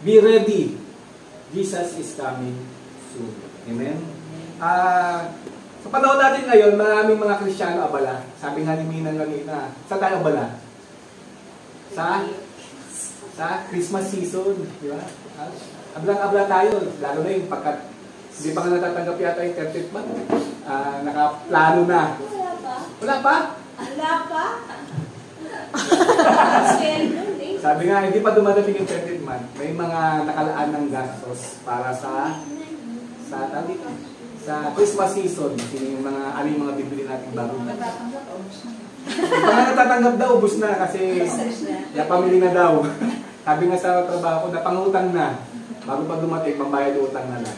Be ready. Jesus is coming soon. Amen? Sa panahon natin ngayon, maraming mga Kristiyano abala. Sabi nga ni Minang kanina, saan tayo abala? Sa Christmas season. Di ba? Ablang-abla tayo. Lalo na yung pagkat hindi pa nga natatanggap yata yung 30th month. Nakaplano na. Wala pa? Wala pa? Wala pa? Sabi nga, hindi pa dumadating yung 30th month. May mga nakalaan ng gastos para sa Christmas season. Yung mga bibili natin bago. Yung mga natatanggap daw, ubus na kasi pamili na daw. Sabi nga sa trabaho ko, napangutang na. Bago pa dumating, pambayad utang na lang.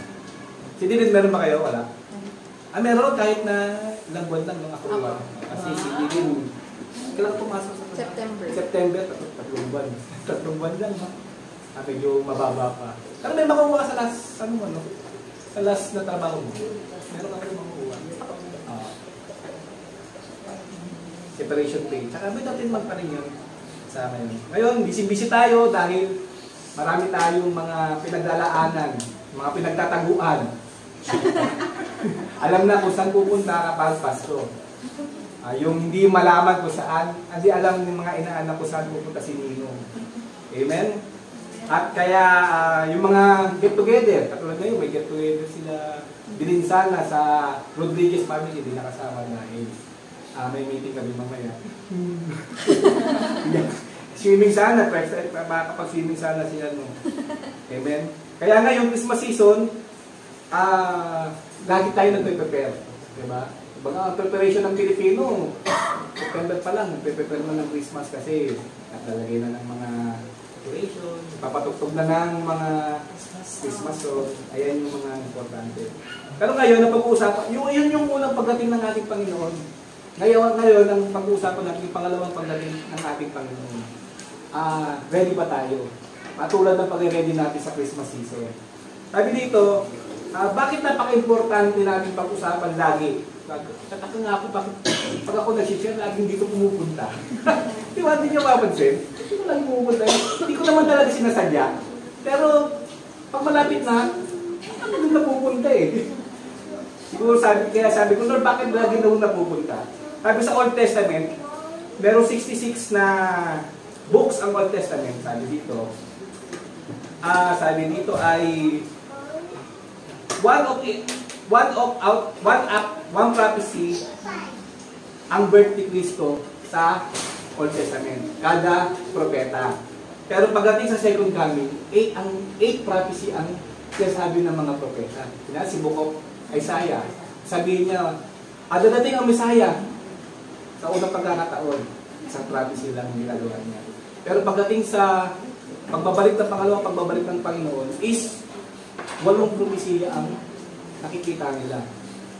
Si Dylan, meron ba kayo? Wala? Meron kahit na ilang buwan lang nung ako. Kasi si Dylan, kailangan pumasok sa September, tatlong buwan. Tatlong buwan lang. Medyo mababa pa. Pero may makukuha sa last, sa last na trabaho mo. Meron ka rin makukuha. Separation pay. Tsaka may natin man pa rin yun sa akin. Ngayon, busy-busy tayo dahil marami tayong mga pinaglalaanan, mga pinagtataguan. Alam na kung saan pupunta kapag Pasko. Yung hindi malaman kung saan, hindi alam ng mga inaanak kung saan pupunta si Ninong. Amen? At kaya yung mga get-together, katulad ngayon, may get-together sila Dilinsana sa Rodriguez family, hindi nakasama na may meeting kami mamaya. Swimming sana, makakapag-swimming sana siya. Amen? Kaya nga yung Christmas season, lagi tayo nagpe-prepare. Diba? Baga ang preparation ng Pilipino, September pa lang, nagpe-prepare na ng Christmas kasi natalagay na ng mga decoration, papatugtog na ng mga Christmas song. Ayan yung mga importante. Pero ngayon, napag-uusapan, yun yung unang pagdating ng ating Panginoon. Ngayon ang pag-uusapan natin, yung pangalawang pagdating ng ating Panginoon. Ready ba tayo? Matulad ng pag-ready natin sa Christmas season. Sabi dito, bakit napaka-importante natin pag-usapan lagi? Tataka nga ako, pag ako nag-share, laging dito pumupunta. Di ba, hindi nyo mapansin? Hindi ko lagi pumupunta. Hindi ko naman talaga sinasadya. Pero, pag malapit na, ano doon napupunta eh. Siguro kaya sabi ko, Lord, bakit lagi doon napupunta? Sabi sa Old Testament, meron 66 na books ang Old Testament. Sabi dito ay one prophecy ang birth ni Cristo sa Old Testament. Kada propeta. Pero pagdating sa second coming, 8 prophecy ang sinasabi ng mga propeta. Si Book of Isaiah, sabihin niya, dadating ang Messiah sa unang pagkakataon. Isang prophecy lang ang ginagawa niya. Pero pagdating sa pagbabalik ng pangalawang pagbabalik ng Panginoon is 8 propesya ang nakikita nila.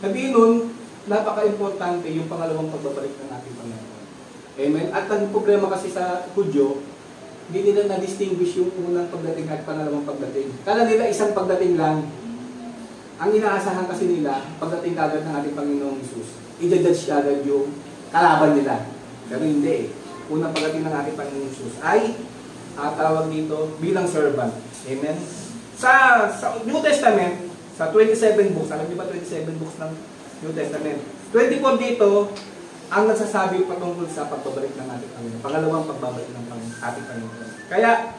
Sabihin nun, napaka-importante yung pangalawang pagbabalik ng ating Panginoon. Amen? At ang problema kasi sa Hudyo, hindi nila na-distinguish yung unang pagdating at pangalawang pagdating. Kala nila isang pagdating lang. Ang inaasahan kasi nila, pagdating kagad ng ating Panginoong Hesus, i-judge kagad yung kalaban nila. Pero hindi eh. Unang pagdating ng ating Panginoong Hesus ay tawag dito bilang servant. Amen? Sa New Testament, sa 27 books, alam niyo ba 27 books ng New Testament? 24 dito, ang nagsasabi patungkol sa pagbabalik ng ating Panginoon. Pangalawang pagbabalik ng ating Panginoon. Kaya,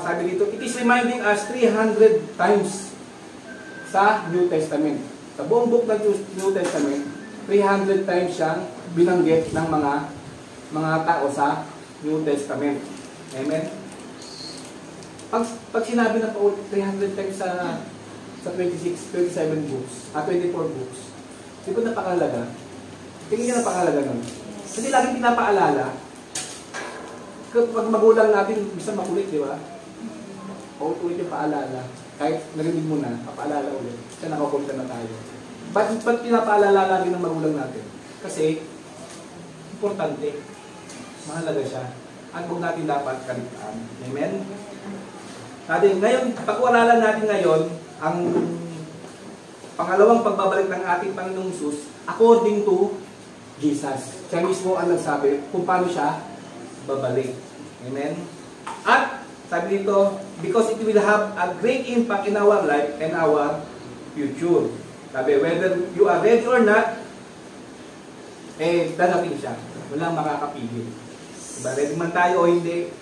sabi dito, it is reminding us 300 times sa New Testament. Sa buong book ng New Testament, 300 times siyang binanggit ng mga tao sa New Testament. Amen? Pag sinabi na po 300 times sa 27 books, 24 books, di ba napakahalaga? Tingin niyo napakahalaga nun. Kasi laging pinapaalala, pag magulang natin, bisa makulit, di ba? Paulit-ulit yung paalala. Kahit narinig mo na, papaalala ulit. Kasi nakapunta na tayo. Ba't pinapaalala lagi ng magulang natin? Kasi, importante. Mahalaga siya. At huwag natin dapat kaligtaan. Amen? Ngayon, pag-uaralan natin ngayon, ang pangalawang pagbabalik ng ating Panginoong Hesus, according to Jesus. Siya mismo ang nagsabi kung paano siya babalik. Amen? At Sabi dito, because it will have a great impact in our life and our future. Sabi, whether you are ready or not, darating siya. Walang makakapigil. Diba, ready man tayo o hindi,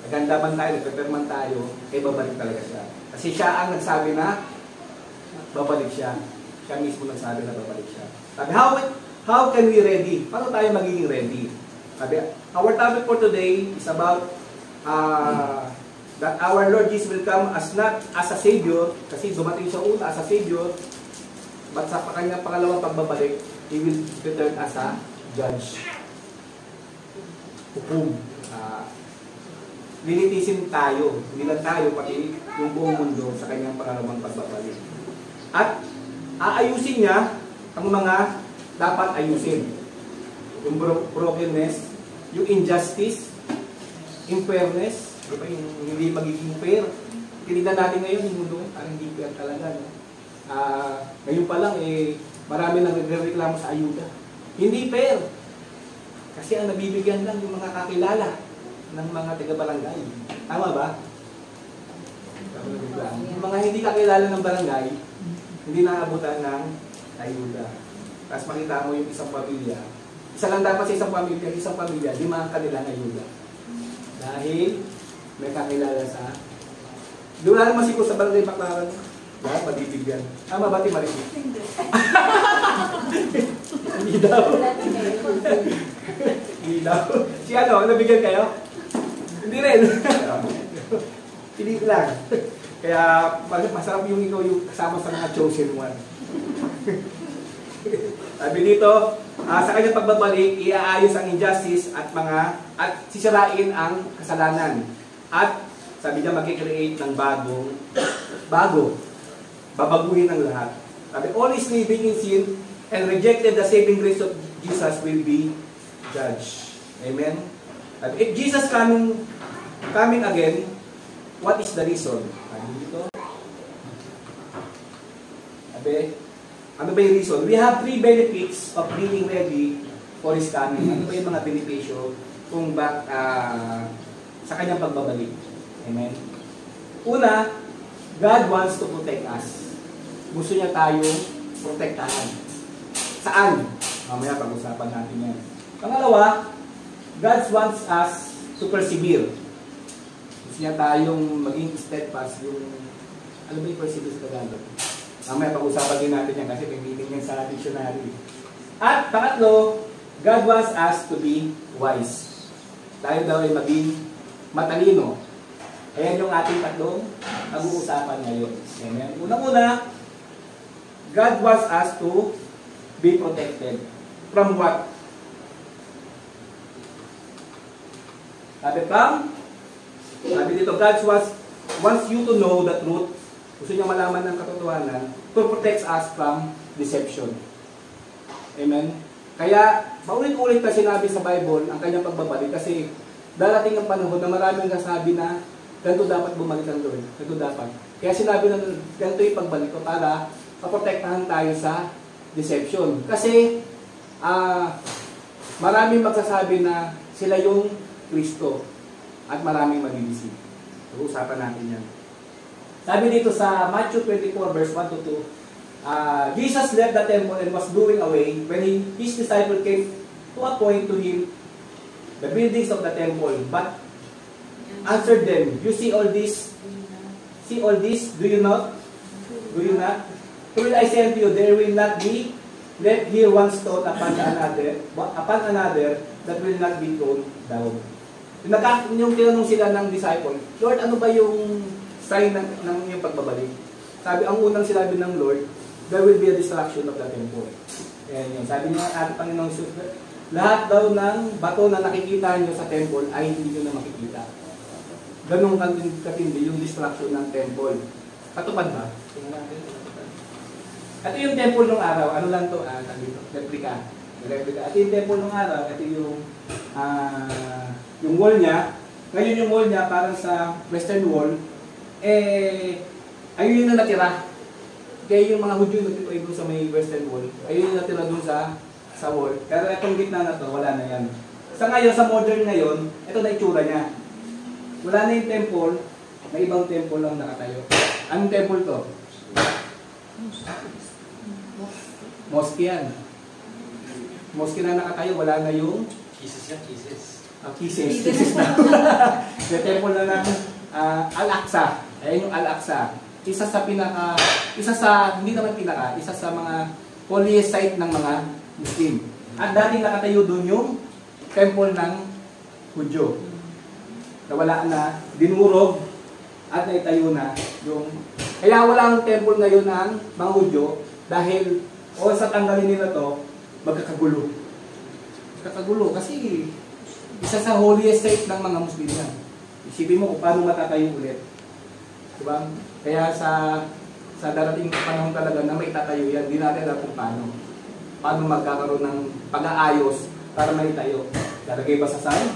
naganda man tayo, nagprepare man tayo, babalik talaga siya. Kasi siya ang nagsabi na, babalik siya. Siya mismo nagsabi na babalik siya. Sabi, how can we ready? Paano tayo magiging ready? Sabi, our topic for today is about that our Lord Jesus will come as not as a Savior, kasi dumating siya una as a Savior, but sa kanyang pangalawang pagbabalik, He will return as a Judge. Hukom. Lilitisin tayo, hindi lang tayo, pati yung buong mundo sa kanyang pangalawang pagbabalik. At aayusin niya ang mga dapat ayusin. Yung brokenness, yung injustice, unfairness, diba, yung hindi magiging fair. Tinignan natin ngayon yung mundo, parang hindi fair talaga. No? Ngayon pa lang, marami nang nagreklamo sa ayuda. Hindi fair. Kasi ang nabibigyan lang yung mga kakilala ng mga taga-barangay. Tama ba? Yung mga hindi kakilala ng barangay, hindi naabutan ng ayuda. Tapos makita mo yung isang pamilya. Isa lang dapat sa isang pamilya, di mga kanilang ayuda. Dahil may kakilala sa... Di wala naman siguro sa barangay Baclaran. Lahat mabibigyan. Tama ba, Timaric? Hindi. Hindi daw. Hindi daw. Si ano, nabigyan kayo? Hindi rin. Hindi lang. Kaya masarap yung ikaw yung kasama sa mga chosen one. Sabi dito, sa kanyang pagbabalik, iaayos ang injustice at sisirain ang kasalanan. At sabi niya, mag-create ng bago. Babaguhin ang lahat. Sabi, all is living in sin and rejected the saving grace of Jesus will be judged. Amen? Sabi, if Jesus coming again, what is the reason? Sabi dito. Sabi, ano ba yung reason? We have 3 benefits of being ready for His coming. Ano ba yung mga benepisyo kung sa kanyang pagbabalik? Amen? Una, God wants to protect us. Gusto niya tayong protektahan. Saan? Mamaya pag-usapan natin yan. Pangalawa, God wants us to persevere. Gusto niya tayong maging steadfast. Ano ba yung persevere sa Tagalog? Mamaya pag-usapan din natin yan kasi may meaning yan sa dictionary. At pangatlo, God wants us to be wise. Tayo daw ay maging matalino. Ayan yung ating tatlong pag-uusapan ngayon. Amen. Unang-una, God wants us to be protected. From what? Sabi dito, God wants you to know the truth. Gusto niya malaman ng katotohanan to protect us from deception. Amen? Kaya, paulit-ulit na sinabi sa Bible ang kanyang pagbabalik kasi darating ang panahon na maraming nasabi na ganito dapat bumalik ang Lord. Ganito dapat. Kaya sinabi na ganito yung pagbalik ko para maprotektahan tayo sa deception. Kasi, maraming magsasabi na sila yung Kristo at maraming mabibisi. Usapan natin yan. Sabi dito sa Matthew 24 verse 1 to 2, Jesus left the temple and was going away when his disciples came to a point to him the buildings of the temple. But answered them, you see all this? See all this? Do you not? Do you not? Will I say unto you, there will not be left here one stone upon another that will not be thrown down. Yung tinanong sila ng disciple, Lord, ano ba yung sign ng iyong pagbabalik? Sabi, ang unang sinabi ng Lord, there will be a destruction of the temple. Ayan yun. Sabi niya, ating Panginoong Jesus, lahat daw ng bato na nakikita niyo sa temple ay hindi niyo na makikita. Ganong katindi yung destruction ng temple. Katupad ba? Ito yung temple nung araw. Ano lang to? Replica. Ito yung temple nung araw. Ito yung wall niya. Ngayon yung wall niya parang sa western wall. Ayun yung natira. Kaya yung mga Hudyo nagtituloy doon sa may western wall. Ayun yung natira doon sa wall. Pero itong gitna na to, wala na yan. Sa ngayon, sa modern ngayon, ito na itsura niya. Wala na yung temple, May ibang temple lang nakatayo. Anong temple to? Mosque yan. Mosque na nakatayo, wala na yung Kisses yan, kisses. Kisses na. Yung temple na ng Al-Aqsa. Ayan yung Al-Aqsa. Isa sa mga holiest site ng mga Muslim. At dating nakatayo doon yung temple ng Hudyo. Nawala na, dinurog, at naitayo na yung... Kaya walang temple ngayon ng mga Hudyo dahil o sa tanggalin nila to, magkakagulo. Magkakagulo kasi isa sa holiest site ng mga Muslim yan. Isipin mo kung paano matatayo ulit. Diba? Kaya sa darating panahon talaga na may tatayo yan, di natin alam kung paano. Paano magkakaroon ng pag-aayos para maitayo. Lalagay ba sa sand?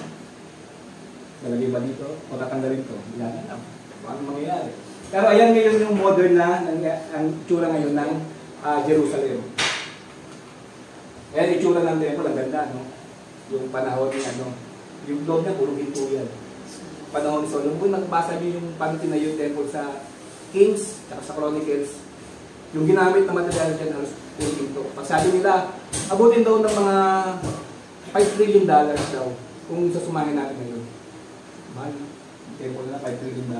Lalagay ba dito? O tatanggalin to? Yan alam. Paano mangyayari? Pero ayan ngayon yung modern na ang itsura ngayon ng Jerusalem. Ayan itsura ng temple, ang ganda, no? Yung panahon ni yung loob niya, puro ginto yan. Panahon ni Solomon, kung nagbasa niyo yung paano tinayo yung temple sa Kings, at sa Chronicles, yung ginamit na material dyan, halos puro ginto. Pag sabi nila, abutin daw ng mga $5 trillion daw, kung sasumahin natin ngayon. Mahal, yung temple na $5 trillion.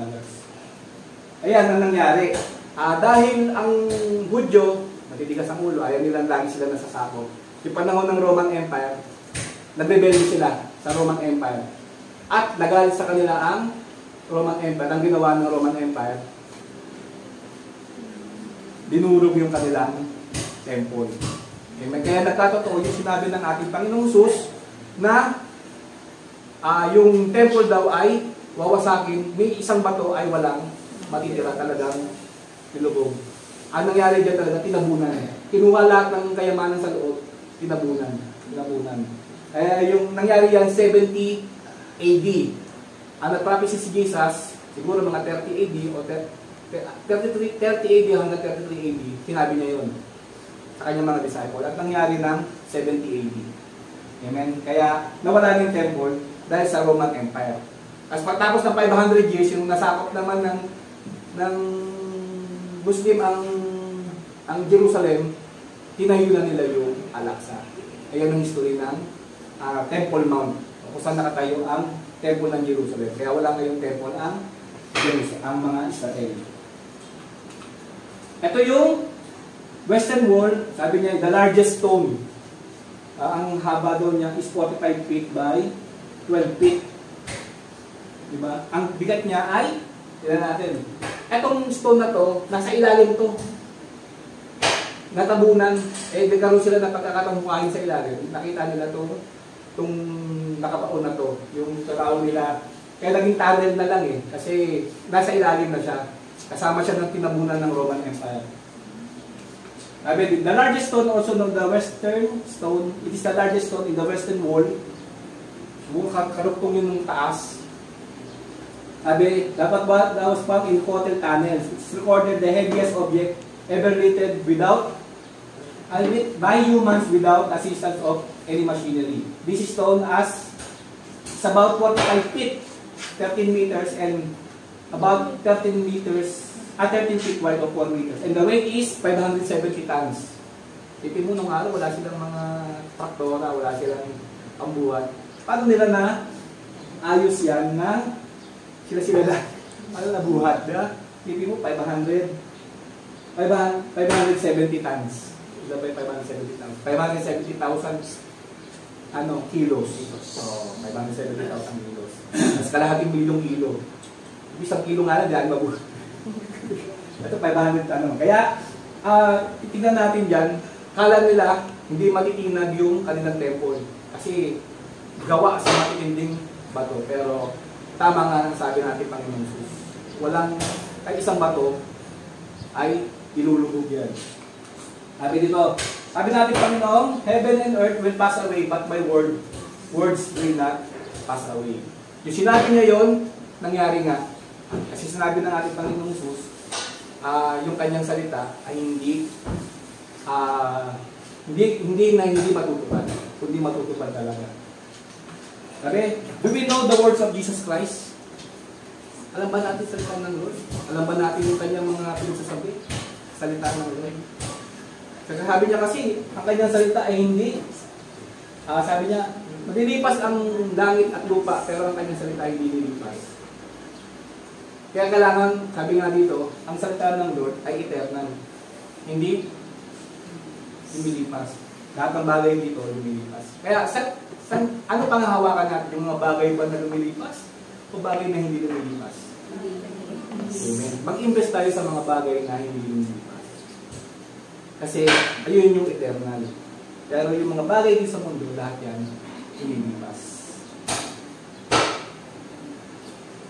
Ayan ang nangyari. Dahil ang Hudyo, matitigas ang ulo, ayaw nilang lagi sila nasasakop. Yung panahon ng Roman Empire, nagrebelde sila sa Roman Empire. At nagalit sa kanila ang Roman Empire. Ang ginawa ng Roman Empire, dinurog yung kanilang temple. Kaya nagkatotoo yung sinabi ng ating Panginoong Hesus na yung temple daw ay wawasakin, may isang bato ay walang matitira, talagang nilubog. Ang nangyari dyan talaga, tinabunan. Kinuha lahat ng kayamanan sa loob, tinabunan. Yung nangyari yan, 70 AD. Ang nag-prophecy si Jesus, siguro mga 30 AD o 30 AD hanggang 33 AD, sinabi niya yun sa kanyang mga disciple. At nangyari ng 70 AD. Amen? Kaya nawala yung temple dahil sa Roman Empire. As pagtapos ng 500 years, yung nasakop naman ng Muslim ang Jerusalem, tinayo na nila yung Al-Aqsa. Ayan ang history ng Temple Mount, kung saan nakatayo ang temple ng Jerusalem. Kaya wala ngayong temple ang mga Israel. Ito yung Western Wall, sabi niya, the largest stone. Ang haba doon niya is 45 feet by 12 feet. Diba? Ang bigat niya ay, tignan natin, etong stone na to, nasa ilalim to. Natabunan, nagkaroon sila ng pagkakatamukahin sa ilalim. Nakita nila to, itong nakapaon na to, yung kataon nila. Kaya naging tunnel na lang kasi nasa ilalim na siya. Kasama siya ng tinabunan ng Roman Empire. The largest stone also known the western stone, it is the largest stone in the western wall. Karugtong yun ng taas. Dapat ba that was found in hotel tunnels. It's recorded the heaviest object ever lifted by humans without assistance of any machinery. This stone is about 45 feet, 13 meters, and about 13 feet wide of 4 meters. And the weight is 570 tons. Tipin mo nung araw, wala silang mga traktora, wala silang pambuhat. Paano nila na ayos yan na sila lang? Paano nabuhat? Tipin mo 570 tons. Ito ba yung 570 tons? 570,000 kilos. So, 570,000 kilos. Mas kalahating milyong kilo. Isang kilo nga lang, dyan mabuhat. Ito 500 Kaya, titignan natin dyan, kala nila hindi matitinag yung kanilang temple. Kasi gawa sa matitinding bato. Pero tama nga ang sabi natin Panginoon Jesus. Kahit isang bato ay ilulubog yan. Sabi natin Panginoon, heaven and earth will pass away, but my words will not pass away. Yung sinabi niya yun, nangyari nga. Kasi sinabi ng ating Panginoong Jesus, yung kanyang salita ay hindi matutupad, kundi matutupad talaga. Do we know the words of Jesus Christ? Alam ba natin salita ng Lord? Alam ba natin yung kanyang mga pinagsasabi? Salita ng Lord. Sabi niya kasi, ang kanyang salita ay hindi. Sabi niya, malilipas ang langit at lupa, pero ang kanyang salita ay hindi lilipas. Kaya kailangan, sabi nga dito, ang salita ng Lord ay eternal. Hindi lumilipas. Lahat ng bagay dito lumilipas. Kaya, ano pang hawakan natin? Yung mga bagay ba na lumilipas? O bagay na hindi lumilipas? Amen. Mag-invest tayo sa mga bagay na hindi lumilipas. Kasi, ayun yung eternal. Pero yung mga bagay din sa mundo, lahat yan, lumilipas.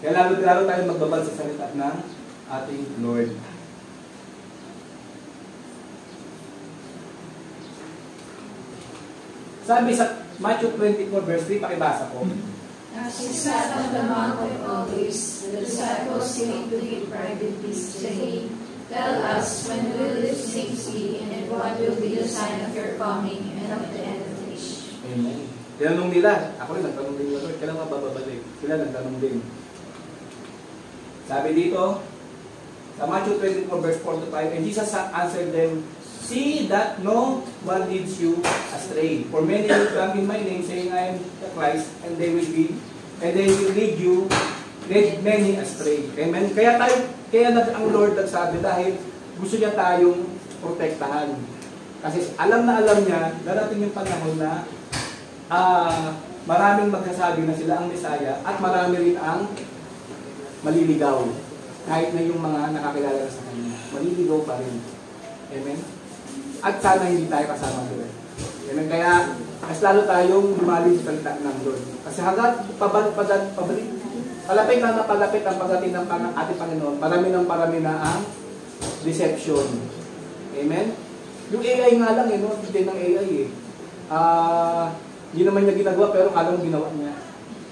Kaya lalo tayo magbabal sa salita ng ating Lord. Sabi sa Matthew 24 verse 3, pakibasa ko. As he sat on the Mount of Olives, the disciples came to him privately, saying, Tell us, when will these things be, and what will be the sign of your coming and of the end of the age? Amen. Tinanong nila, ako rin nagtanong din nila, kailan mababalik? Sila nagtanong din. Sabi dito, sa Matthew 24 verse 4 to 5, and Jesus answered them, See that no one leads you astray. For many will come in my name, saying, I am the Christ, and they will lead many astray. Amen. Kaya ang Lord nagsabi dahil gusto niya tayong protektahan. Kasi alam niya, darating yung panahon na maraming magsasabi na sila ang Mesaya at marami rin ang maliligaw. Kahit na yung mga nakakilala sa Kanya. Maliligaw pa rin. Amen. At sana hindi tayo kasama doon. Amen. Kaya, mas lalo tayong lumalim sa salita ng Lord. Kasi hanggat palapit ang pagdating ng ating Panginoon, parami na ang deception. Amen. Yung AI nga lang, no? Hindi ng AI eh. Hindi naman niya ginagawa, pero kala mo ginawa niya.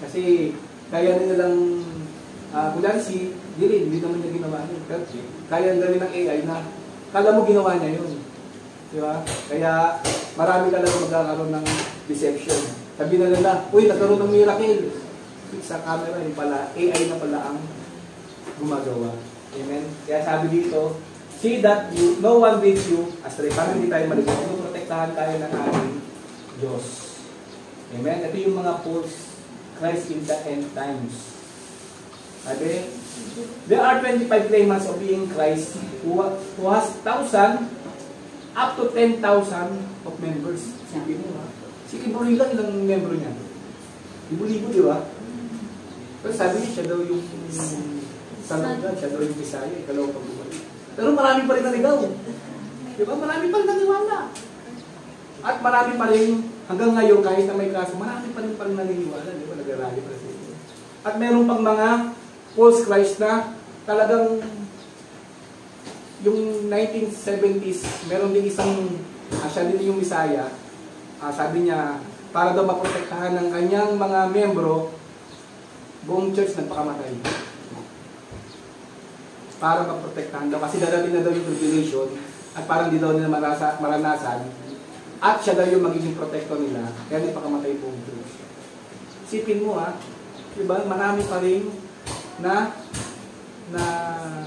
Kasi, kaya na nilang, kulang si Dylan, hindi naman niya ginawa niya. Pero, kaya na rin ng AI na, kala mo ginawa niya yun. Diba? Kaya marami talaga magkakaroon ng deception. Sabi na nila, uy, nagkaroon ng miracle. Sa camera, yun pala, AI na pala ang gumagawa. Amen? Kaya sabi dito, see that no one leads you astray. Para hindi tayo maligaw. Protektahan tayo ng ating Diyos. Amen? Ito yung mga false Christ in the end times. Sabi, there are 25 claimants of being Christ who has 1,000 up to 10,000 of members. Sige mo ha. Si Ibrahim lang ilang membro niya. Libo-libo, di ba? Pero sabi niya, siya daw yung sanagad, siya daw yung Bisaya, ikalawang pagbubalik. Pero marami pa rin naligaw. Di ba? Marami pa rin naniwala. At marami pa rin, hanggang ngayon, kahit na may kaso, marami pa rin naniniwala. Di ba? Nag-arali pa rin. At meron pang mga false Christ na talagang yung 1970s, meron din isang, siya din yung Bisaya, sabi niya, para daw maprotektahan ng kanyang mga membro, buong church nagpakamatay. Para maprotektahan daw, kasi dadating na daw yung tribulation, at parang di daw nila maranasan, at siya daw yung magiging protector nila, kaya nagpakamatay buong church. Sipin mo diba, marami pa rin na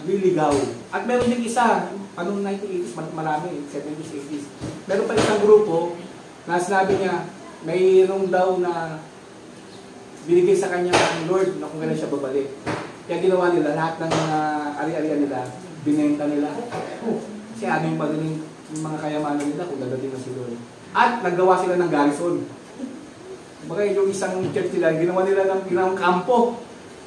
liligaw. At meron din isa, anong 1980s, marami, 70s, 80s. Meron pa isang grupo na sinabi niya, mayroong daw na binigay sa kanya ng Lord na kung gano'n siya babalik. Kaya ginawa nila, lahat ng mga ari-arian nila, binenta nila. Kasi ano yung pagaling yung mga kayamanan nila kung dadating na si Lord. At naggawa sila ng garrison. Bagay yung isang church nila, ginawa nila ng ginawang kampo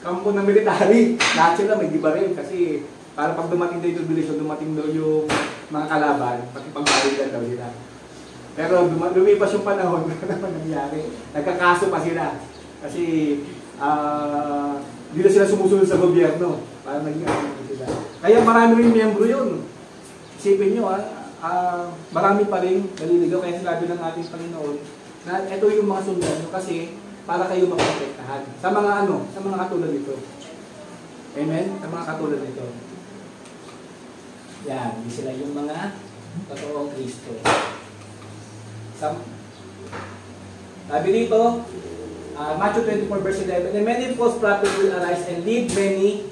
ng military. Lahat sila may gibaril kasi para pag dumating daw yung tribulation, dumating daw yung mga kalaban, pati pagbalikan daw nila. Pero lumipas yung panahon, ano naman nangyari? Nagkakaso pa sila. Kasi hindi na sila sumusunod sa gobyerno. Parang naging sila. Kaya marami rin miyembro yun. Isipin nyo, marami pa rin naliligaw. Kaya sinabi ng ating Panginoon na ito yung mga sundalo kasi para kayo maprotektahan. Sa mga sa mga katulad nito. Amen? Sa mga katulad nito. Yan, hindi sila yung mga totoong Kristo. Sabi dito, Matthew 24 verse 11, and many false prophets will arise and lead many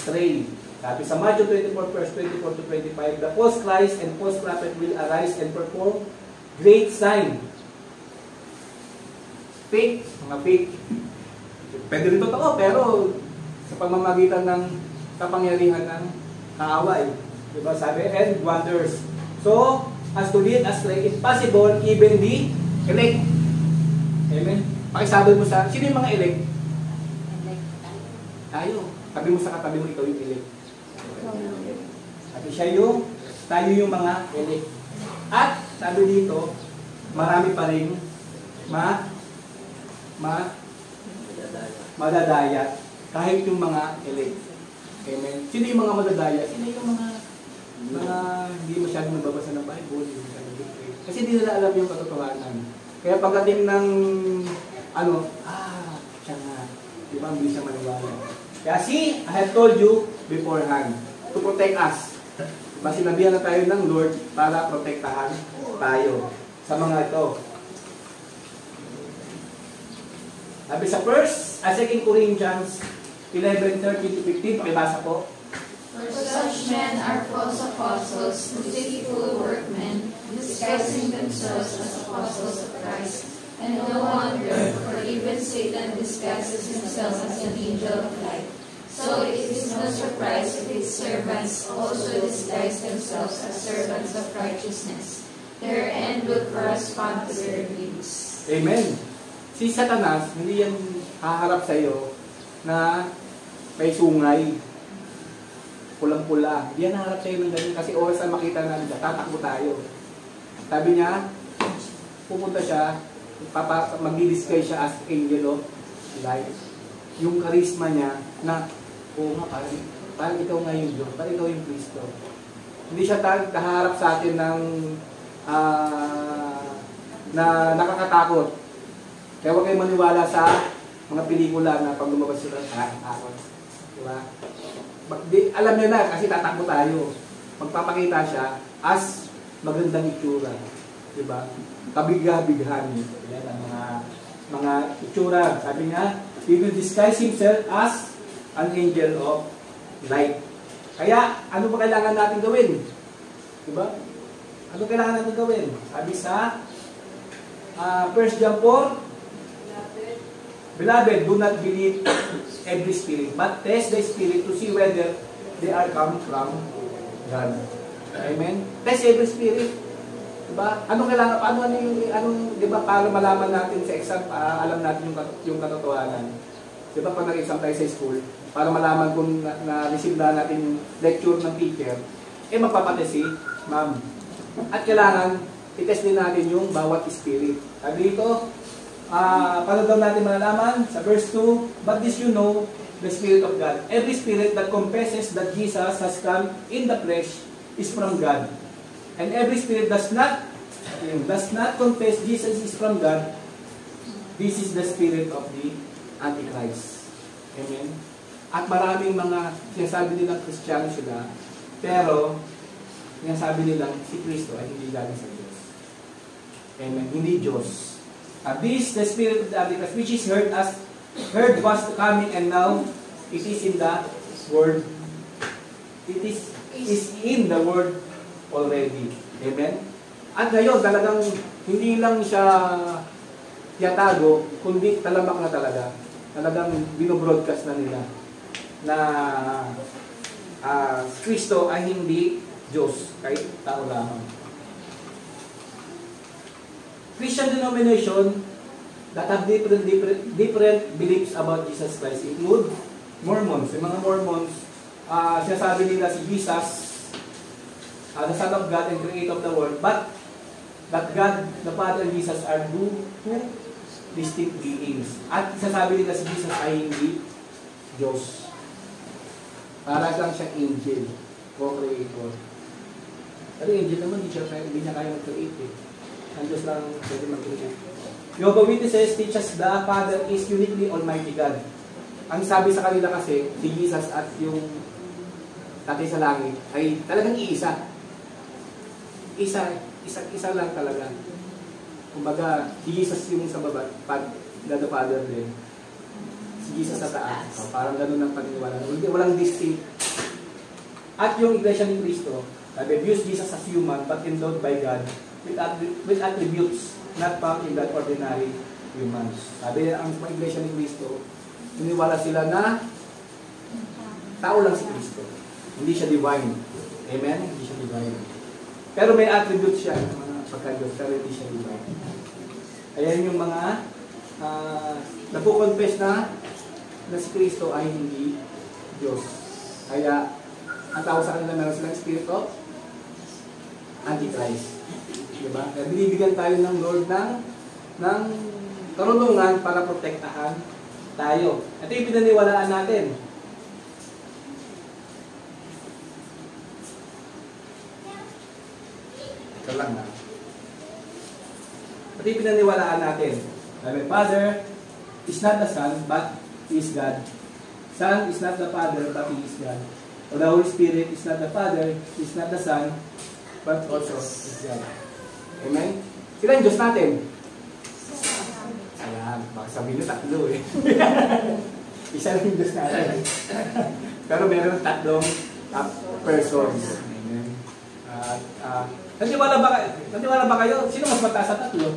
astray. Sabi sa Matthew 24 verse 24 to 25, the false Christ and false prophet will arise and perform great sign. Fake, mga fake. Pwede rin totoo, pero sa pamamagitan ng kapangyarihan ng kaaway. Diba? Sabi, and wonders. So, as to lead astray, if possible, even the elect. Amen? Pakisabi mo sa, sino yung mga elect? Tayo. Sabi mo sa katabi mo, ikaw yung elect. Sabi siya yung, tayo yung mga elect. At, sabi dito, marami pa rin madadaya kahit yung mga elect. Amen. Sino yung mga madadaya? Sino yung mga hindi masyadong nagbabasa ng Bible? Kasi hindi nila alam yung katotohanan. Kaya pagdating ng siya nga. Di ba? Hindi siya maniwala. Kaya see, I have told you beforehand to protect us. Diba? Sinabihan na tayo ng Lord para protektahan tayo sa mga ito. Sabi sa 2 Corinthians 11:13-15, pakibasa po. For such men are false apostles, deceitful workmen, disguising themselves as apostles of Christ. And no wonder, for even Satan disguises himself as an angel of light. So it is no surprise if his servants also disguise themselves as servants of righteousness. Their end will correspond to their deeds. Amen. Si Satanas, hindi yan haharap sa iyo na may sungay, pulang-pula. Hindi yan haharap sa iyo ng ganyan kasi oras na makita natin, tatakbo tayo. Sabi niya, pupunta siya, mag-disguise siya as angel of light. Yung charisma niya na, parang ikaw nga yung Diyos, parang ikaw yung Kristo. Hindi siya haharap sa atin ng na nakakatakot. Kaya huwag kayong maniwala sa mga pelikula na pag lumabas sila, takot. Diba? Alam niya na kasi tatakbo tayo. Magpapakita siya as magandang itsura. Diba? Kabigha-bighan. Yan ang mga itsura. Sabi niya, he will disguise himself as an angel of light. Kaya, ano ba kailangan natin gawin? Diba? Ano kailangan natin gawin? Sabi sa 1 John 4, Beloved, do not believe every spirit, but test the spirit to see whether they are come from God. Amen? Test every spirit. Diba? Ano kailangan, diba, para malaman natin sa exam, para alam natin yung katotohanan. Diba, pag nag-exam tayo sa school, para malaman kung na-receive na natin yung lecture ng teacher, magpapatest si ma'am. At kailangan, i-test din natin yung bawat spirit. Sabi dito, paano daw natin malalaman? Sa verse 2, but this you know, the Spirit of God. Every spirit that confesses that Jesus has come in the flesh is from God. And every spirit does not confess Jesus is from God, this is the spirit of the Antichrist. Amen? At maraming mga sinasabi nilang Kristiyano sila, pero sinasabi nilang si Kristo ay hindi galing sa Diyos. Amen? Hindi Diyos. This the spirit of the Antichrist, which is heard was coming, and now it is in the world. It is in the world already. Amen? At ngayon, talagang hindi lang siya yatago, kundi talamak na talaga. Talagang binobroadcast na nila na Kristo ay hindi Diyos, kahit tao lamang. Christian denomination that have different beliefs about Jesus Christ include Mormons. Yung mga Mormons, sinasabi nila si Jesus, the Son of God and Creator of the world, but that God, the Father and Jesus are two distinct beings. At sinasabi nila si Jesus ay hindi Diyos. Para lang siyang angel o creator. Pero angel naman, hindi niya kaya mag-create eh. Ang Diyos lang pwede mag-create. Jehovah's Witnesses teaches the Father is uniquely Almighty God. Ang sabi sa kanila kasi, si Jesus at yung Tatay sa langit ay talagang iisa. Isa lang talaga. Kumbaga, si Jesus yung sa baba, God the Father din. Si Jesus sa taas. So, parang ganun ang paniniwala. Walang distinct At yung Iglesia ni Cristo, sabi, views Jesus as human but endowed by God with attributes not found in that ordinary humans. Sabi, ang Iglesia ni Cristo, niniwala sila na tao lang si Cristo. Hindi siya divine. Amen? Hindi siya divine. Pero may attributes siya, mga pagka-Diyos, pero hindi siya divine. Ayan yung mga nagpo-confess na si Cristo ay hindi Diyos. Kaya, ang tawag sa kanila meron silang Espiritu, Antichrist. Diba? Kaya binibigyan tayo ng Lord ng karunungan para protektahan tayo. Ito yung pinaniwalaan natin. Ito lang na. Ito yung pinaniwalaan natin. Sabi, Father is not the Son, but He is God. Son is not the Father, but He is God. O the Holy Spirit is not the Father, is not the Son, but also is God. Amen? Sila yung Diyos natin. Ayan, baka sabihin nyo tatlo eh. Isa lang yung Diyos natin. Pero meron tatlong persons. Amen. Nandiwala ba kayo? Sino mas mataas sa tatlo?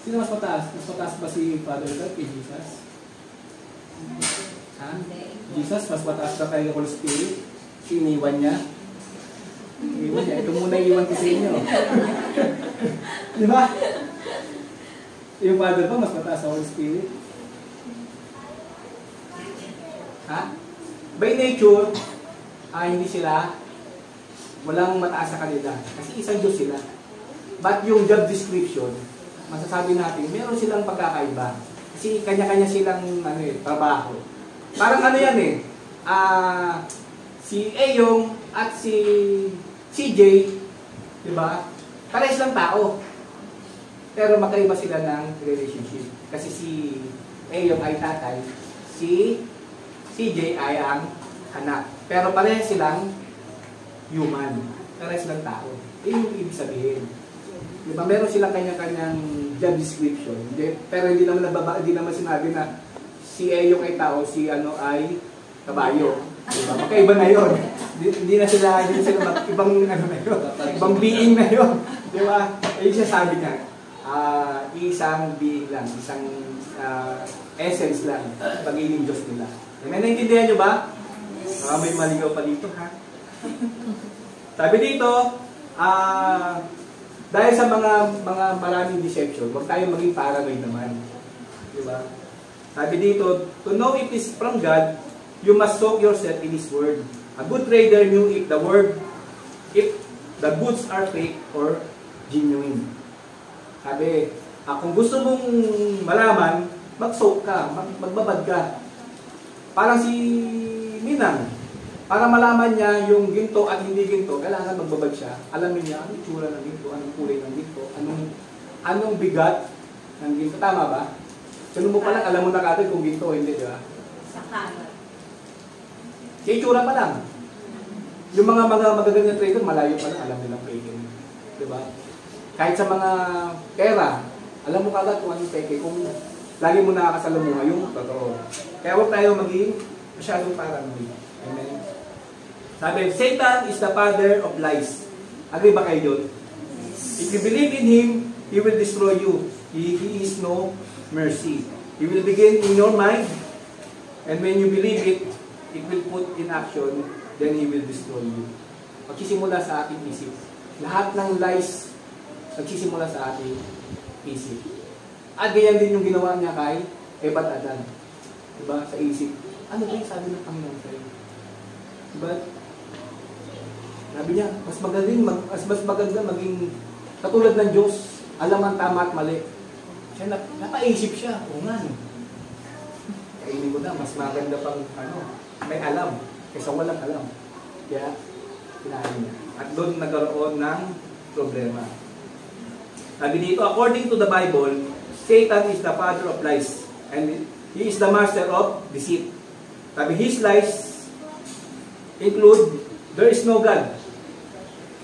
Sino mas mataas? Mas mataas ba si Father God kay Jesus? Ha? Jesus, mas mataas ba kay Holy Spirit? Iniwan niya? Iniwan niya. Ito muna iwan ko sa inyo. Di ba? Yung Father ba, mas mataas sa Holy Spirit? Ha? By nature, hindi sila, walang mataas sa kanila. Kasi isang Diyos sila. But yung job description, masasabi natin, meron silang pagkakaiba. Kasi kanya-kanya silang trabaho. Parang ano yan eh, si Eyong at si CJ, di ba? Parehas lang tao. Pero magkaiba sila ng relationship. Kasi si Eyong ay tatay, si CJ ay ang anak. Pero parehas silang human. Parehas lang tao. Yung ibig sabihin. Di ba? Meron silang kanya-kanyang job description. Pero hindi naman sinabi na si Eyong ay tao, si ay kabayo. Diba? Magkaiba na yun. Hindi na sila ibang ibang being na yun. Di ba? Yung siya sabi niya, isang being lang, isang essence lang, pagiging Diyos nila. May naintindihan nyo ba? May maligaw pa dito, ha? Sabi dito, dahil sa mga maraming deception, huwag tayong maging paranoid naman. Di ba? Sabi dito, to know it is from God, you must soak yourself in His Word. A good trader knew if the goods are fake or genuine. Sabi, kung gusto mong malaman, mag-soak ka, magbabad ka. Parang si Minang, para malaman niya yung ginto at hindi ginto, kailangan magbabad siya. Alamin niya, anong tsura ng ginto, anong kulay ng ginto, anong bigat ng ginto. Tama ba? Kung mo pa lang, alam mo na kagad kung ginto o hindi, di ba? Sa kanan. Sa itsura pa lang. Yung mga magagandang na trader, malayo pa lang, alam nilang peke. Di ba? Kahit sa mga pera, alam mo kagad kung anong peke. Kung lagi mo nakakasalamuha yung totoo. Kaya huwag tayo maging masyadong paranoid. Amen. Sabi, Satan is the father of lies. Agree ba kayo doon? If you believe in him, he will destroy you. He is no mercy. He will begin in your mind, and when you believe it, it will put in action, then he will destroy you. Magsisimula sa ating isip. Lahat ng lies, magsisimula sa ating isip. At ganyan din yung ginawa niya kay Eva at Adan. Diba? Sa isip. Ano ba yung sabi ng Panginoon sa'yo? Diba? Sabi niya, mas maganda maging katulad ng Diyos, alam ang tama at mali. Siya napaisip siya. Oo nga. Kainin mo na, mas maganda pang may alam kaysa walang alam. Kaya, kinain niya. At doon nagkaroon ng problema. Sabi dito, according to the Bible, Satan is the father of lies. And he is the master of deceit. Sabi, his lies include, there is no God.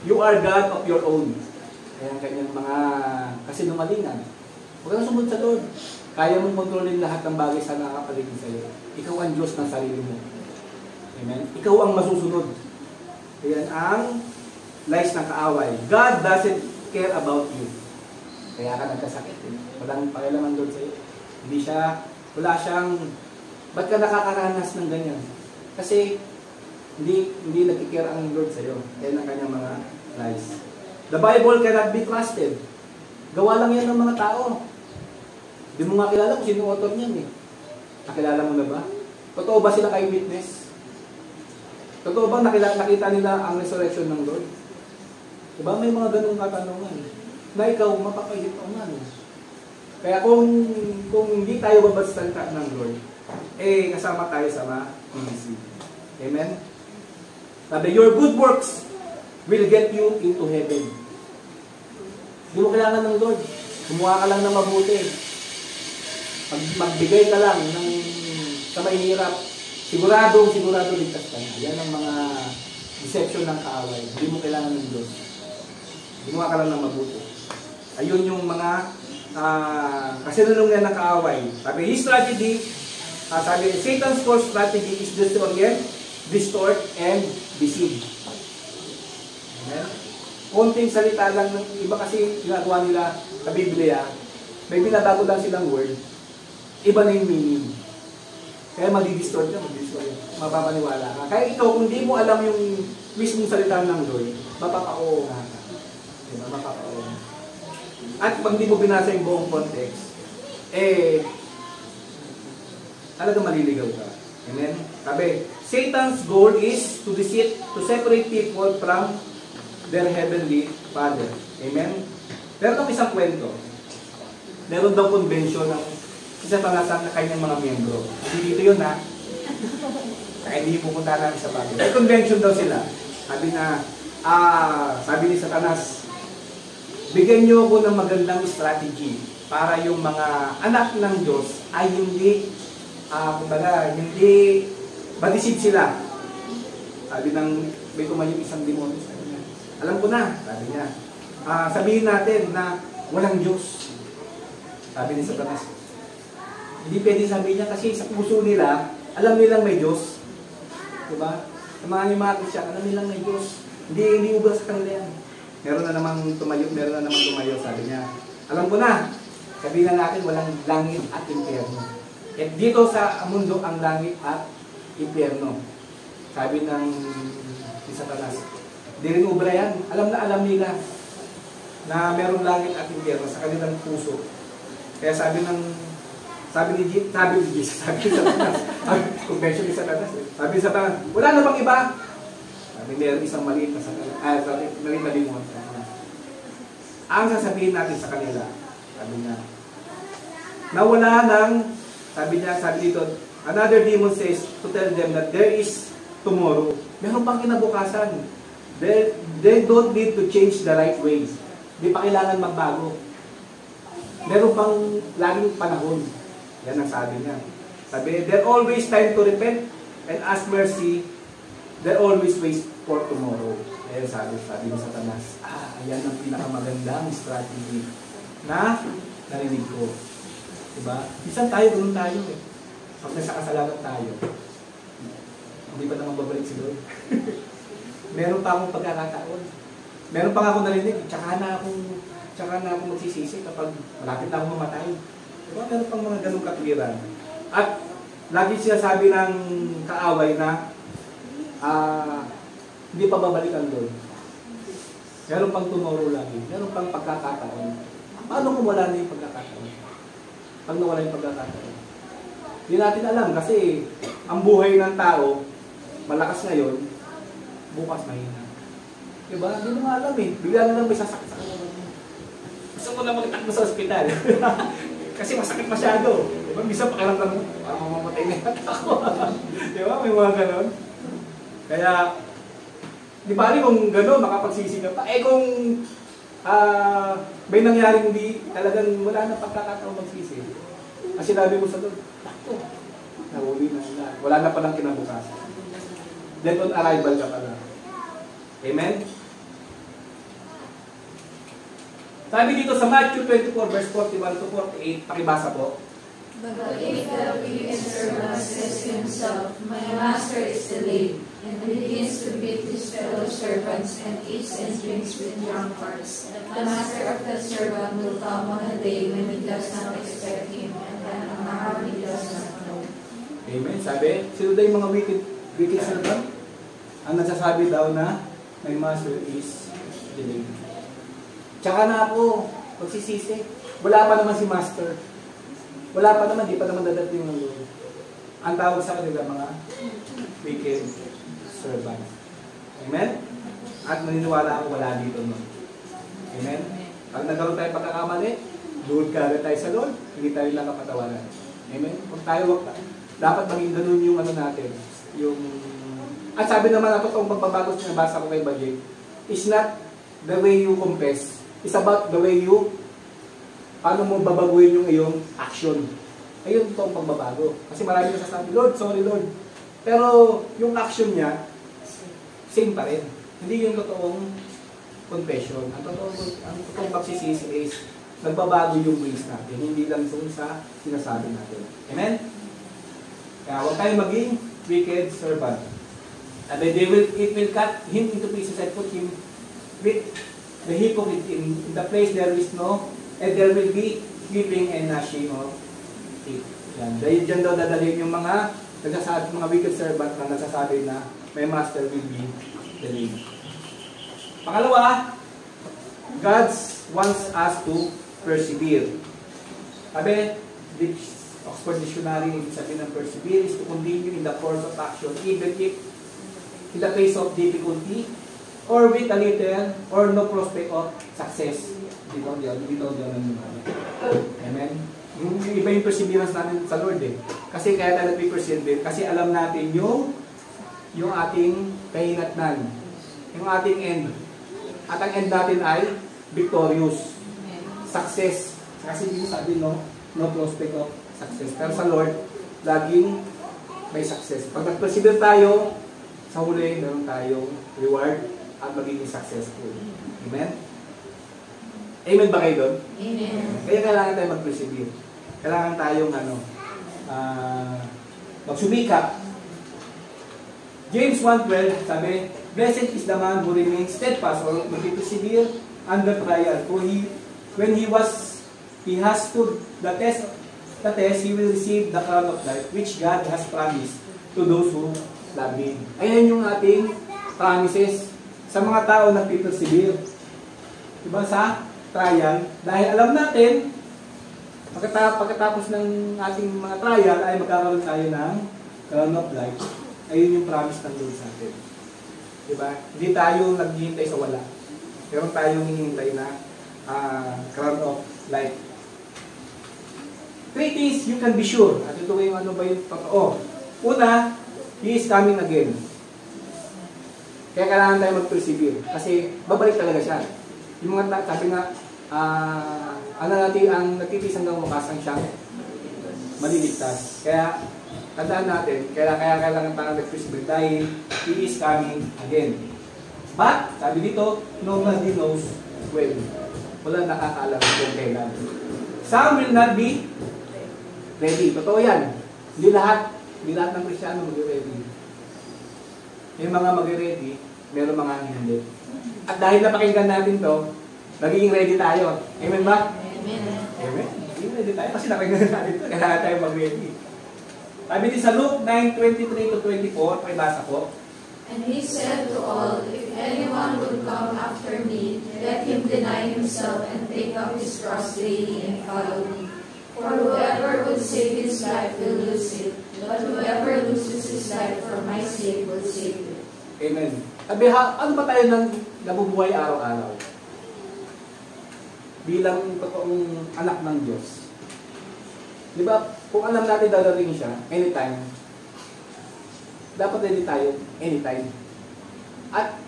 You are God of your own. Kaya kanyang mga kasinungalingan. Huwag kang sumunod sa Lord. Kaya mong kontrolin lahat ng bagay sa nakapaligid sa iyo. Ikaw ang Diyos ng sarili mo. Amen? Ikaw ang masusunod. Ayan ang lies ng kaaway. God doesn't care about you. Kaya ka nagkasakit. Walang pakialaman doon sa'yo. Wala siyang, ba't ka nakakaranas ng ganyan? Kasi, hindi nagkikare ang Lord sa'yo. Yan ang kanyang mga lies. The Bible cannot be trusted. Gawa lang yan ng mga tao. Hindi mo nga kilala kung sino author niyan eh. Nakilala mo na ba? Totoo ba sila kay witness? Totoo ba nakita nila ang resurrection ng Lord? Diba may mga ganung katanungan na ikaw mapapaisip ka man. Kaya kung hindi tayo babagsalita ng Lord, kasama tayo sa PBC. Amen? Sabi, your good works will get you into heaven. Hindi mo kailangan ng Lord. Gumawa ka lang ng mabuti. Magbigay ka lang sa mahihirap. Sigurado ligtas ka na. Yan ang mga deception ng kaaway. Hindi mo kailangan ng Diyos. Gumawa ka lang ng mabuti. Ayun yung mga kasinunungan ng kaaway. Sabi, his strategy, sabi, Satan's core strategy is disorient, distort, and deceive. Amen? Konting salita lang ng iba kasi ginagawa nila sa Biblia, may binabago lang silang word, iba na yung meaning. Kaya mag-distort ka, mapapaniwala ka. Kaya ikaw, kung di mo alam yung mismong salita ng Lord, mapapao ka. Diba? Mapapao. At pag di mo binasa yung buong context, talagang maliligaw ka. Amen? Sabi, Satan's goal is to deceive, to separate people from their heavenly Father. Amen? Meron ng isang kwento. Meron daw convention ng isa pangasan na kanyang mga miyembro. Hindi dito yun ha. Kaya hindi pupunta namin sa bagay. May convention daw sila. Sabi ni Satanas, bigyan niyo ako ng magandang strategy para yung mga anak ng Diyos ay hindi madisip sila. Sabi ng may kumayong isang demonyo sa kanya. Alam ko na, sabi niya. Sabihin natin na walang Diyos. Sabi ni Satanas. Hindi pwede sabihin niya kasi sa puso nila, alam nilang may Diyos. Diba? Sa mga Kristiyan, alam nilang may Diyos. Hindi ubra sa kanila yan. Meron na namang tumayo, sabi niya. Alam ko na, sabihin na natin walang langit at impyerno. At dito sa mundo ang langit at impyerno. Sabi ng si Satanas. Hindi rin ubra yan. Alam nila na merong langit at impyerno sa kanilang puso. Kaya sabi ni Satanas, convention ni Satanas. Sabi ni Satanas, wala na bang iba? Sabi meron isang maliit na maliit na limon. Ang sasabihin natin sa kanila, sabi niya, nawala ng, sabi dito, another demon says to tell them that there is tomorrow. Meron pang kinabukasan. They don't need to change the right ways. Di pa kailangan magbago. Meron pang laging panahon. Yan ang sabi niya. Sabi, there always time to repent and ask mercy. There always ways for tomorrow. Ayan sabi ni Satanas. Ayan ang pinakamagandang strategy na narinig ko. Diba? Minsan ganun tayo eh. Pag nasa kasalanan tayo, hindi pa naman babalik si Lord. Meron pa akong pagkakataon. Meron pa akong narinig. Tsaka na akong magsisisi kapag malapit na akong mamatay. Diba? Meron pang mga ganung katwiran. At lagi sinasabi ng kaaway na hindi pa babalik ang Lord. Meron pang tomorrow lagi. Meron pang pagkakataon. Paano kung wala na yung pagkakataon? Pag nawala yung pagkakataon. Hindi natin alam kasi ang buhay ng tao, malakas ngayon, bukas mahina. Diba? Hindi mo nga alam eh. Bigla na lang may sasakit sa kanila. Gusto ko na magtakbo sa ospital. Kasi masakit masyado. Diba? Bisa pakiramdam mo, parang mamamatay na yung ako. Diba? May mga ganon. Kaya, di ba rin kung gano'n, makapagsisi ka pa. Kung may nangyaring hindi, talagang wala na pagkakataon magsisi. Kasi sinabi mo sa doon, takto, nahuli na. Wala na palang kinabukasan. Dead on arrival ka pala. Amen? Sabi dito sa Matthew 24 verse 41 to 48, pakibasa po. But if the wicked servant says to himself, my master is delayed, and begins to beat his fellow servants and eats and drinks with drunkards, the master of that servant will come on a day when he does not expect him, and then an hour he does not know. Amen. Sabi, sino daw yung mga wicked servant? Ang nagsasabi daw na my master is delayed. Tsaka na ako, pagsisisi. Wala pa naman si master. Wala pa naman, di pa naman dadating ng Lord. Ang tawag sa kanila mga wicked servant. Amen? At maniniwala ako wala dito nun. Amen? Pag nagkaroon tayo pagkakamali, doon ka agad tayo sa Lord, hindi tayo lang kapatawaran. Amen? Kung tayo, dapat maging ganun yung ano natin. At sabi naman ako itong pagbabago na nabasa ko kay Bajik, is not the way you confess. It's about the way you paano mo babaguhin yung iyong action. Ayun itong pagbabago. Kasi marami nasasabi, Lord, sorry Lord. Pero yung action niya, same pa rin. Hindi yung totoong confession. Ang totoong pagsisisi is nagbabago yung ways natin. Hindi lang doon sa sinasabi natin. Amen? Kaya huwag tayo maging wicked servant. And it will cut him into pieces and put him with the hypocrite in the place there is no, and there will be weeping and gnashing of teeth. Yan. Dahil dyan daw dadalhin yung mga nagsasabi, mga wicked servant na nagsasabi na my master will be delayed. Pangalawa, God wants us to persevere. Sabi, Oxford Dictionary, ibig sabihin ng persevere is to continue in the course of action even if in the face of difficulty or with a little or no prospect of success. Dito ang Amen? Yung iba yung perseverance natin sa Lord eh. Kasi kaya tayo nag-persevere kasi alam natin yung ating kahinatnan. Yung ating end. At ang end natin ay victorious. Success. Kasi yung sabi no prospect of success. Pero sa Lord, laging may success. Pag nag-persevere tayo, sa huli, meron tayong reward at magiging successful. Amen? Amen ba kayo doon? Amen. Kaya kailangan tayo mag-persevere. Kailangan tayong magsumikap. James 1:12 sabi, blessed is the man who remains steadfast or mag-persevere under trial. For when he has stood the test, he will receive the crown of life which God has promised to those who love Him. Ayan yung ating promises sa mga tao na persevere. Diba sa trial? Dahil alam natin, pagkatapos ng ating mga trial ay magkakaroon tayo ng crown of life. Ayun yung promise ng Lord sa atin. Diba? Hindi tayo naghihintay sa wala. Meron tayong hinihintay na crown of life. 3 things you can be sure. At ito yung ano ba yung totoo. Una, He is coming again. Kaya kailangan tayo mag-persevere. Kasi babalik talaga siya. Yung mga sabi nga, ang nagtitis hanggang wakas ang siyang maliligtas. Kaya, tandaan natin, kaya kailangan tayo mag-persevere dahil He is coming again. But, sabi dito, nobody knows when. Wala nakakaalam kung kailan. Some will not be ready. Totoo yan. Hindi lahat ng Kristyano mag-ready. May mga mag-ready, meron mga hindi. At dahil napakinggan natin to, nagiging ready tayo. Amen ba? Amen. Amen. Nagiging ready tayo kasi napakinggan natin to. Kailangan tayo mag-ready. Sabi din sa Luke 9:23-24, may basa po. And he said to all, if anyone would come after me, let him deny himself and take up his cross daily and follow me. For whoever would save his life will lose it, but whoever loses his life for my sake will save it. Amen. Sabi, ano ba tayo nang nabubuhay araw-araw? Bilang totoong anak ng Diyos. Di ba, kung alam natin dadating siya, anytime, dapat ready tayo anytime. At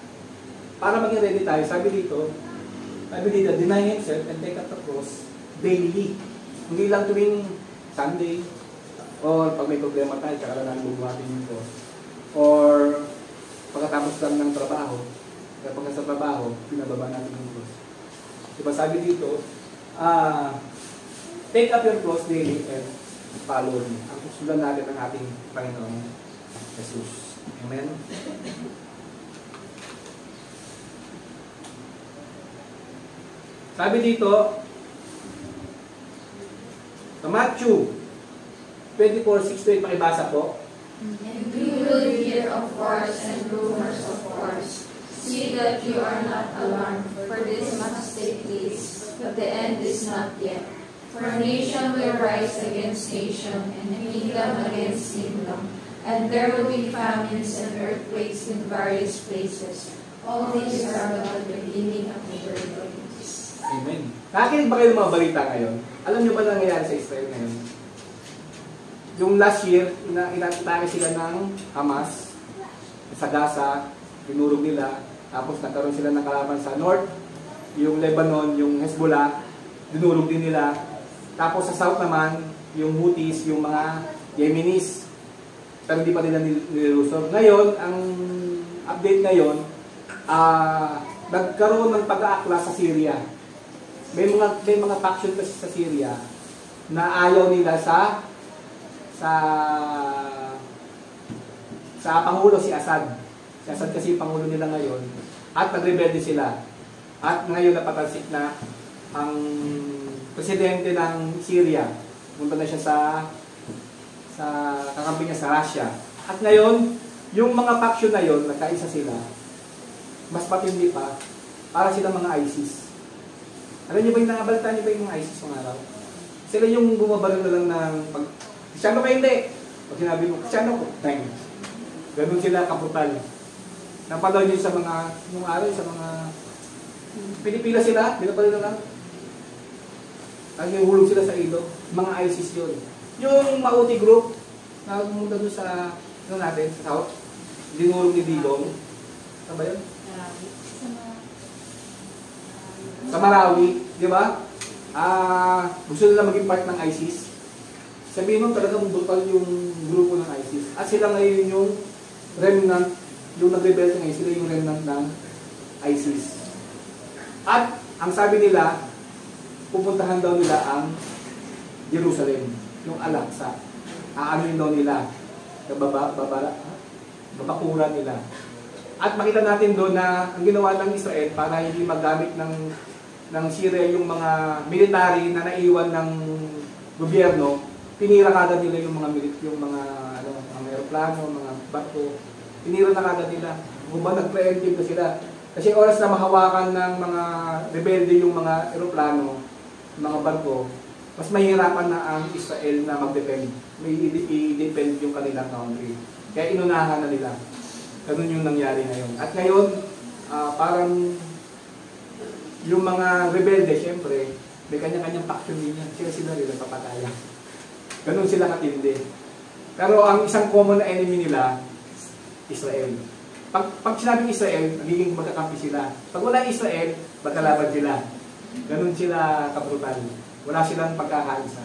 para maging ready tayo, sabi dito, deny himself and take up the cross daily. Hindi lang tuwing Sunday, or pag may problema tayo, tsaka lang bubuhatin yung cross. Or pagkatapos lang ng trabaho, kaya pag nasa trabaho, pinababa natin yung cross. Diba sabi dito, take up your cross daily and follower niya. Ang sundan natin ng ating Panginoong Jesus. Amen? Sabi dito, sa Matthew 24:6-8, pakibasa po. And you will hear of wars and rumors of wars. See that you are not alarmed, for this must take place, but the end is not yet. For nation will rise against nation, and kingdom against kingdom, and there will be famines and earthquakes in various places. All these are but the beginning of the birth of peace. Amen. Nakikinig ba kayo ng mga balita ngayon? Alam niyo ba nangyayari sa Israel ngayon? Yung last year, inatake sila ng Hamas sa Gaza, dinurog nila, tapos nagkaroon sila ng kalaban sa North, yung Lebanon, yung Hezbollah, dinurog din nila. Tapos sa South naman, yung Houthis, yung mga Yemenis, pero hindi pa nila nilusob. Ngayon, ang update ngayon, nagkaroon ng pag-aakla sa Syria. May mga faction kasi sa Syria na ayaw nila sa Pangulo si Assad. Si Assad kasi yung Pangulo nila ngayon. At nagrebelde sila. At ngayon napatalsik na ang presidente ng Syria. Punta na siya sa kakampi niya sa Russia. At ngayon, yung mga faction na yon, nagkaisa sila. Mas matindi pa, para silang mga ISIS. Alam niyo ba yung nangabalita niyo ba yung mga ISIS ng araw? Sila yung bumabaril na lang ng Kristyano ba hindi? Pag sinabi mo, Kristyano ko, time. Ganun sila kaputal. Napalaw niyo sa mga, nung araw, sa mga, pinipila sila, binabalil na lang. Ang hulog sila sa ilo, mga ISIS yun. Yung Mauti group, na pumunta doon sa, ano natin, sa South, dinurong ni Digong. Saan ba yun? Sa Marawi, di ba? Gusto nila maging part ng ISIS. Sabihin mo talagang brutal yung grupo ng ISIS. At sila ngayon yung remnant, yung nag-rebel ngayon, sila yung remnant ng ISIS. At ang sabi nila, pupuntahan daw nila ang Jerusalem, yung Al-Aqsa. Aanuin daw nila, babakuran nila. At makita natin doon na ang ginawa ng Israel para hindi magamit ng Syria yung mga military na naiwan ng gobyerno, tinira kagad nila yung mga aeroplano, mga barko. Tinira na kagad nila. Kung ba nag-preemptive na sila. Kasi oras na mahawakan ng mga rebelde yung mga aeroplano, mga barko, mas mahirapan na ang Israel na mag-defend. May i-defend yung kanilang country. Kaya inunahan na nila. Ganun yung nangyari ngayon. At ngayon, parang yung mga rebelde, syempre, may kanya-kanyang faction din yan. Sila rin ang papatayan. Ganun sila katindi. Pero ang isang common na enemy nila, Israel. Pag sinabing Israel, nagiging magkakampi sila. Pag wala Israel, magkalaban sila. Ganun sila kabrutal. Wala silang pagkakaisa.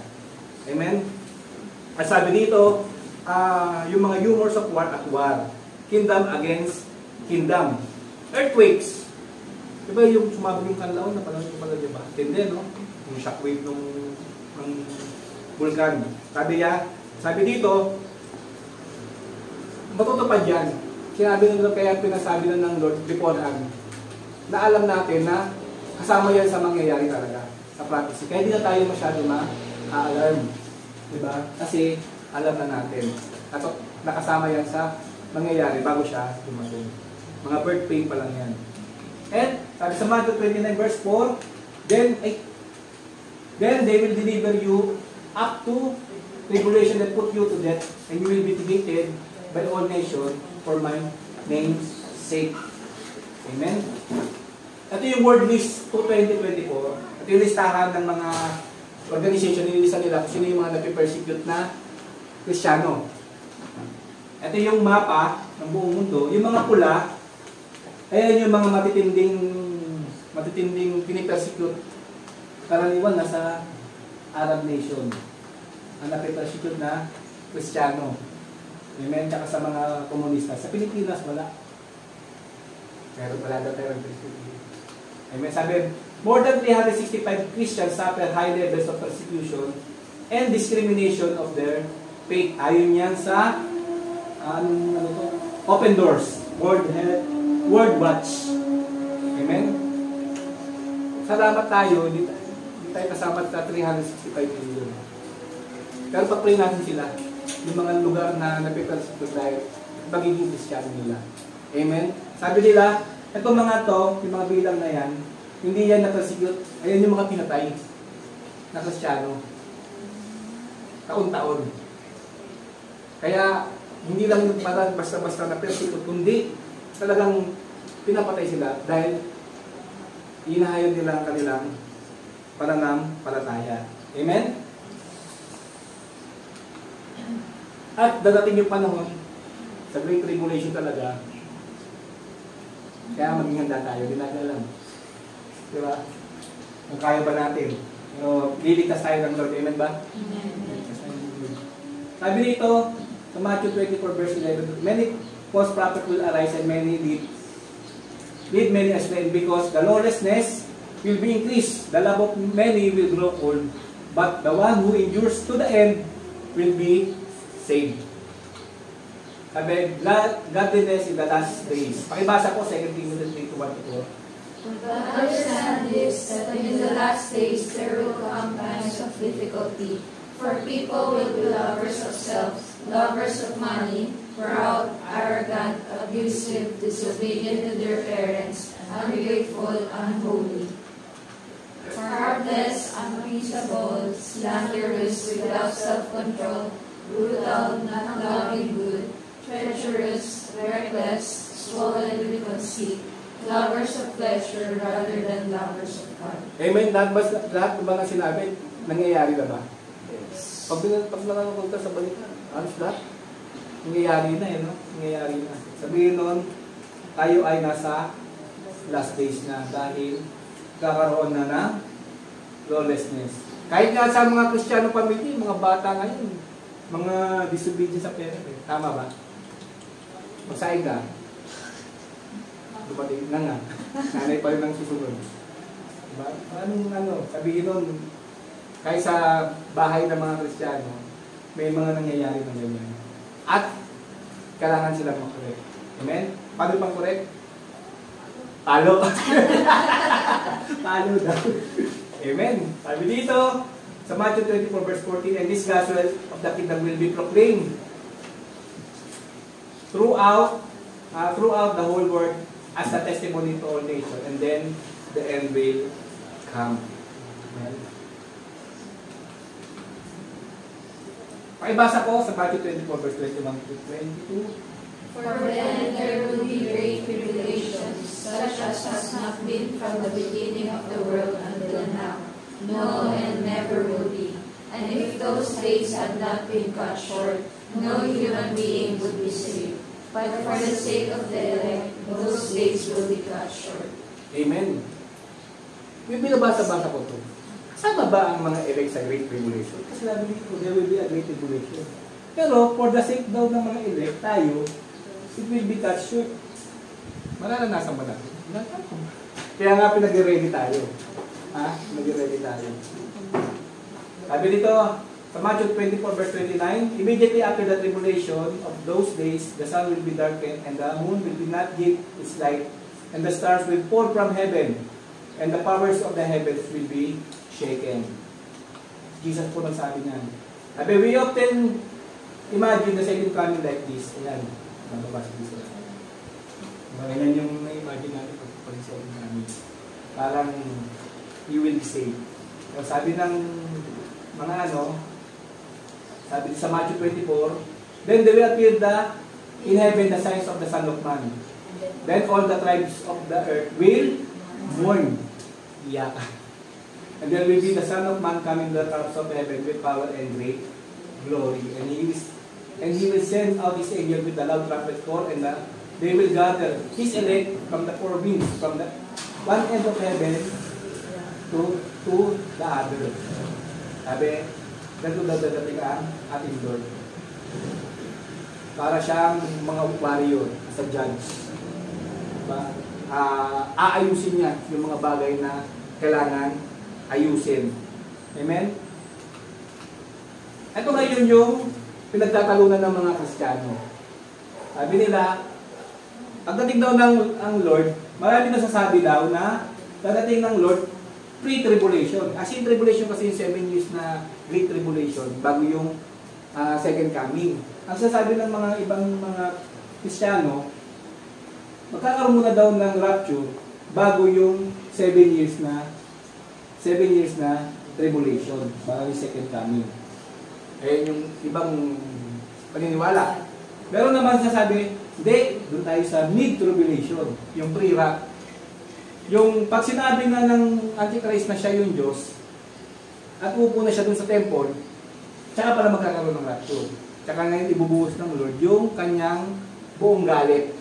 Amen? At sabi dito, yung mga humors of war at war. Kingdom against kingdom. Earthquakes. Diba yung sumabog yung kanlaon na pala diba? Tindi, no? Yung shockwave ng vulkan. Sabi dito, matutupad yan. Sinabi nila kaya pinasabi na ng Lord beforehand na alam natin na kasama yan sa mangyayari talaga sa prophecy. Kaya hindi na tayo masyado ma-alarm. Diba? Kasi alam na natin. At nakasama yan sa mangyayari bago siya dumating. Mga birth pain pa lang yan. And sabi sa Matthew 29 verse 4, Then they will deliver you up to tribulation and put you to death, and you will be hated by all nations for my name's sake. Amen? Ito yung word list 2024. Ito yung listahan ng mga organization, nililista nila kung sino yung mga nag-persecute na Kristiyano. Ito yung mapa ng buong mundo. Yung mga pula, ayan yung mga matitinding pinipersecute. Karaniwan nasa Arab nation. Ang napipersecute na Kristiyano. Amen? Tsaka sa mga komunista. Sa Pilipinas, wala. Pero wala daw tayo persecute. Amen? Sabi, more than 365 Christians suffer high levels of persecution and discrimination of their faith. Ayon yan sa Open Doors, World Watch. Amen? Salamat tayo, hindi tayo kasama sa 365 million. Pero pag-pray natin sila, yung mga lugar na napipagsagot dahil magiging Kristiyano nila. Amen? Sabi nila, itong mga to, yung mga bilang na yan, hindi yan na-persecute. Ayan yung mga pinatay na Kristiyano. Taon-taon. Kaya, hindi lang yung parang basta-basta na-persecute, kundi talagang pinapatay sila dahil inahayon nila ang kanilang pananampalataya. Amen? At dadating yung panahon, sa Great Tribulation talaga, kaya maging handa tayo, hindi natin alam. Diba? Kung kaya ba natin. Pero liligtas tayo ng Lord. Amen ba? Amen. Sabi dito, sa Matthew 24 verse 11, many false prophets will arise and many lead many astray, because the lawlessness will be increased. The love of many will grow cold. But the one who endures to the end will be saved. Sabi, godliness in the last days. Pakibasa ko, 2 Timothy 3:1-4. But understand this, that in the last days there will come times of difficulty, for people will be lovers of self, lovers of money, proud, arrogant, abusive, disobedient to their parents, ungrateful, unholy, heartless, unpeaceable, slanderous, without self-control, brutal, not loving good, treacherous, reckless, swollen with conceit, lovers of pleasure rather than lovers of God. Amen. Lahat ba na sinabi, nangyayari na ba? Yes. Pag nanonood ka sa balita, alas lahat, nangyayari na no? Nangyayari na. Sabihin nun, tayo ay nasa last days na dahil kakaroon na ng lawlessness. Kahit nga sa mga Kristiyano pamilya, mga bata ngayon, mga disobedient sa parents. Tama ba? Magsaing ka. Dumating na nga. Nanay pa rin ang susunod. Diba? Sabihin nun, kahit sa bahay ng mga Kristiyano, may mga nangyayari ng ganyan. At, kailangan silang makorek. Amen? Paano pang korek? Palo. Palo daw. Amen. Sabi dito, sa Matthew 24 verse 14, and this gospel of the kingdom will be proclaimed throughout the whole world as a testimony to all nations, and then the end will come. Amen. Pakibasa ko sa Matthew 24 verse 21-22. For then there will be great tribulations, such as has not been from the beginning of the world until now, no, and never will be. And if those days had not been cut short, no human being would be saved. But for the sake of the elect, those days will be cut short. Amen. Yung binabasa-basa ko ito, kasama ba ang mga elect sa Great Tribulation? Kasi sabi dito, there will be a Great Tribulation. Pero for the sake daw ng mga elect, tayo, it will be cut short. Mararanasan ba natin? Kaya nga pinag-ready tayo. Pinag-ready tayo. Sabi dito, sa Matthew 24 verse 29, immediately after the tribulation of those days, the sun will be darkened, and the moon will not give its light, and the stars will fall from heaven, and the powers of the heavens will be shaken. Jesus po nagsabi niyan. Sabi, we often imagine the second coming like this. Ayan. Nababasa dito. Ganyan yung na-imagine natin pag second coming. Parang you will be saved. So, sabi ng mga sabi sa Matthew 24, then there will appear in heaven the signs of the Son of Man. Then all the tribes of the earth will mourn. Iyak. And there will be the Son of Man coming to the clouds of heaven with power and great glory. And he will send out his angel with the loud trumpet call, and they will gather his elect from the four winds, from the one end of heaven to the other. Sabi, ganito dadating ang ating Lord. Para siyang mga warrior sa judge. Diba? Aayusin niya yung mga bagay na kailangan ayusin. Amen? Ito ngayon yung pinagtatalunan ng mga Kristiyano. Sabi nila, pagdating daw ng ang Lord, marami nasasabi daw na dadating ng Lord pre-tribulation. As in tribulation kasi yung 7 years na Great Tribulation bago yung second coming. Ang sasabi ng mga ibang mga Kristiyano, magkakaroon muna daw ng rapture bago yung 7 years na tribulation, bago yung second coming. Ayan yung ibang paniniwala. Meron naman sasabi, hindi, doon tayo sa mid-tribulation, yung pre-rap. Yung pag sinabi na ng Antichrist na siya yung Diyos, at uupo na siya doon sa temple, tsaka pala magkakaroon ng rapture. Tsaka ngayon ibubuhos ng Lord yung kanyang buong galit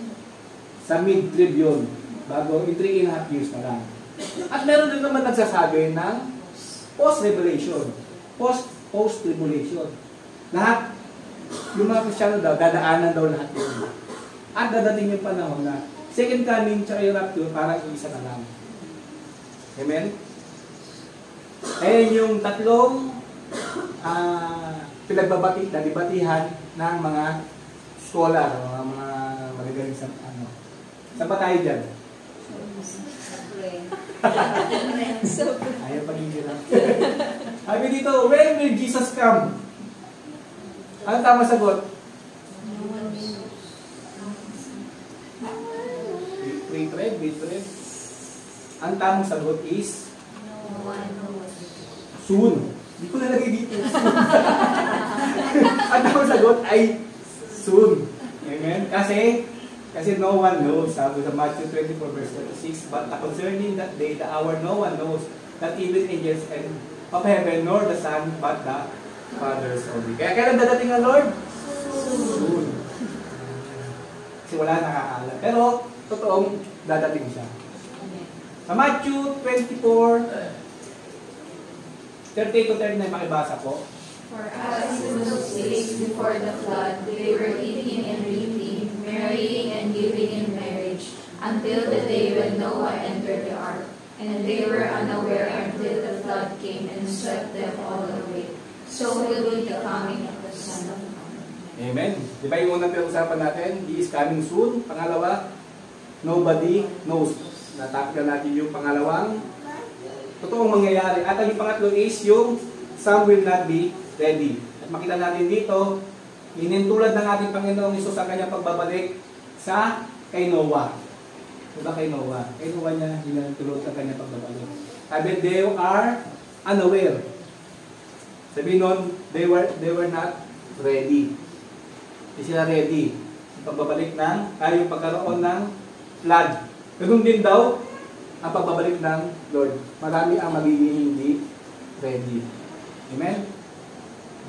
sa mid-trib yun, bago in 3.5 years na lang. At meron din naman nagsasabi ng post-revelation, post-tribulation. Lahat, yung mga Kristiyano daw, dadaanan daw lahat yun. At dadating yung panahon na second coming tsaka yung rapture, parang isa na lang. Amen? Ayan yung tatlong debatihan ng mga scholar, mga magagaling sa ano. Saan pa tayo dyan? Ayaw pagigil lang. Sabi dito, when will Jesus come? Ano tama sagot? Wait. Ang tamang sagot is soon. Hindi ko nalagay dito. Ang tamang sagot ay soon. Amen? Kasi no one knows. Sabi sa Matthew 24 verse 36, but concerning that day, the hour, no one knows, not even angels and of heaven, nor the Son, but the Father's only. Kaya kailan dadating ang Lord? Soon. Kasi wala nakakaalam. Pero, totoong dadating siya. Sa Matthew 24, 38-39, makibasa po. For as in those days before the flood, they were eating and drinking, marrying and giving in marriage, until the day when Noah entered the ark. And they were unaware until the flood came and swept them all away. So will be the coming of the Son of Man. Amen. Di ba yung unang pinag-usapan natin? He is coming soon. Pangalawa, nobody knows. Natapos natin yung pangalawang totoong mangyayari. At ang pangatlo is yung some will not be ready. At makita natin dito, inintulad ng ating Panginoong Hesus ang kanyang pagbabalik sa kay Noah. Diba kay Noah? Kay Noah niya inintulad ang kanyang pagbabalik. Sabi, they are unaware. Sabi nun, they were not ready. Hindi sila ready. Yung pagbabalik ng, yung pagkaroon ng flood. Ganun din daw ang pagbabalik ng Lord. Marami ang magiging hindi ready. Amen?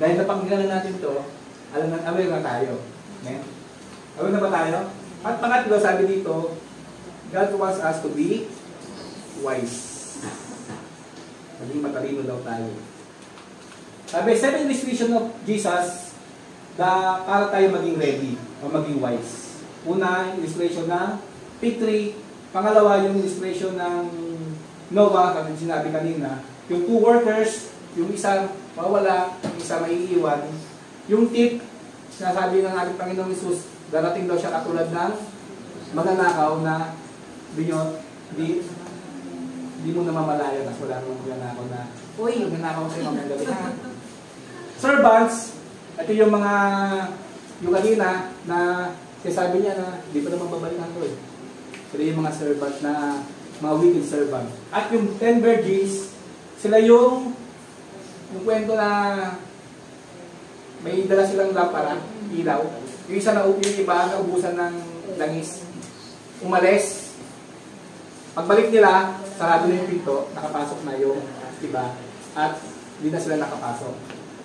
Dahil napakinggan na natin ito, aware na tayo. Amen? Aware na ba tayo? At pangatlo, sabi dito, God wants us to be wise. Maging matalino daw tayo. Sabi, 7 illustration of Jesus para tayo maging ready o maging wise. Una, illustration ng fig tree. Pangalawa, yung illustration ng Noah, kami sinabi kanina. Yung 2 workers, yung isa mawala, yung isa maiiwan. Yung tip, sinasabi ng ating Panginoong Hesus, darating daw siya katulad ng magnanakaw na di mo namamalayan kasi wala namang magnanakaw na, uy, magnanakaw sa'yo mamaya gabi ha. Servants, ito yung mga, yung kanina na sabi niya na di pa naman babalikan ko eh. Sila yung mga servant na mga wicked servant. At yung 10 virgins, sila yung kwento na may dala silang lampara, ilaw. Yung isa na yung iba, naubusan ng langis. Umalis. Pagbalik nila, sarado na yung pinto, nakapasok na yung iba. At hindi na sila nakapasok.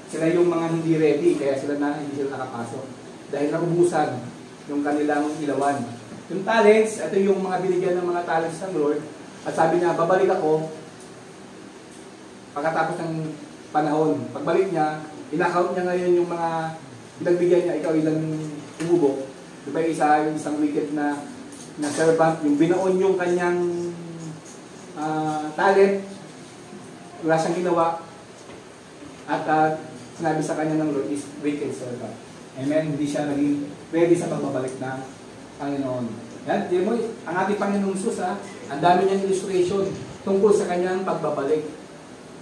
Sila yung mga hindi ready, kaya hindi sila nakapasok. Dahil naubusan yung kanilang ilawan. Yung talents, ito yung mga binigyan ng mga talents ng Lord. At sabi niya, babalik ako pagkatapos ng panahon. Pagbalik niya, ina-count niya ngayon yung mga pinagbigyan niya, ikaw ilang umubo. Diba yung isang wicked na servant, yung binaon yung kanyang talent, wala siyang ginawa. At sinabi sa kanya ng Lord is wicked servant. Amen? Hindi siya naging ready sa pagbabalik ng Panginoon. Yan, di mo, ang ating Panginoong Jesus, ang dami niyang illustration tungkol sa kanyang pagbabalik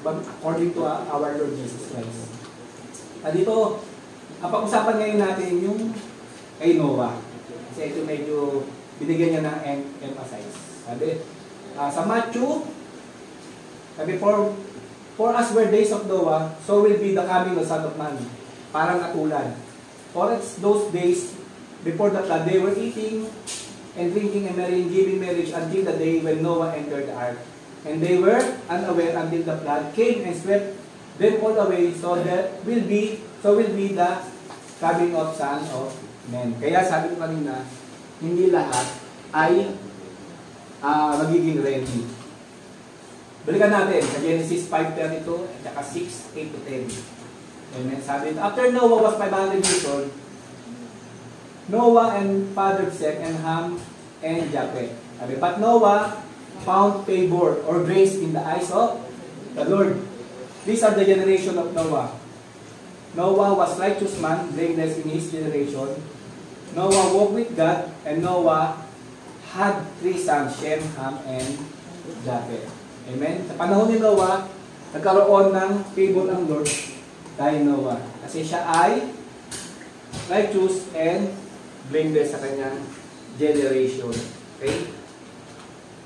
according to our Lord Jesus Christ. At dito, ang pag-usapan ngayon natin yung kay Noah. Kasi ito medyo binigyan niya ng emphasize. Sabi, sa Matthew, sabi, for us were days of Noah, so will be the coming of Son of Man. Parang katulad. For it's those days before the flood, they were eating and drinking and marrying, giving marriage until the day when Noah entered the ark. And they were unaware until the flood came and swept them all away. So will be the coming of Son of Man. Kaya sabi ko kanina, hindi lahat ay magiging ready. Balikan natin sa Genesis 5:32 at saka 6:8-10. Amen. Sabi, after Noah was 500 years old, Noah and fathered Seth and Ham and Japheth. Sabi, but Noah found favor or grace in the eyes of the Lord. These are the generation of Noah. Noah was righteous man, blameless in his generation. Noah walked with God, and Noah had 3 sons, Shem, Ham, and Japheth. Amen. Sa panahon ni Noah, nagkaroon ng favor ng Lord kay Noah. Kasi siya ay righteous and blameless sa kanyang generation. Okay?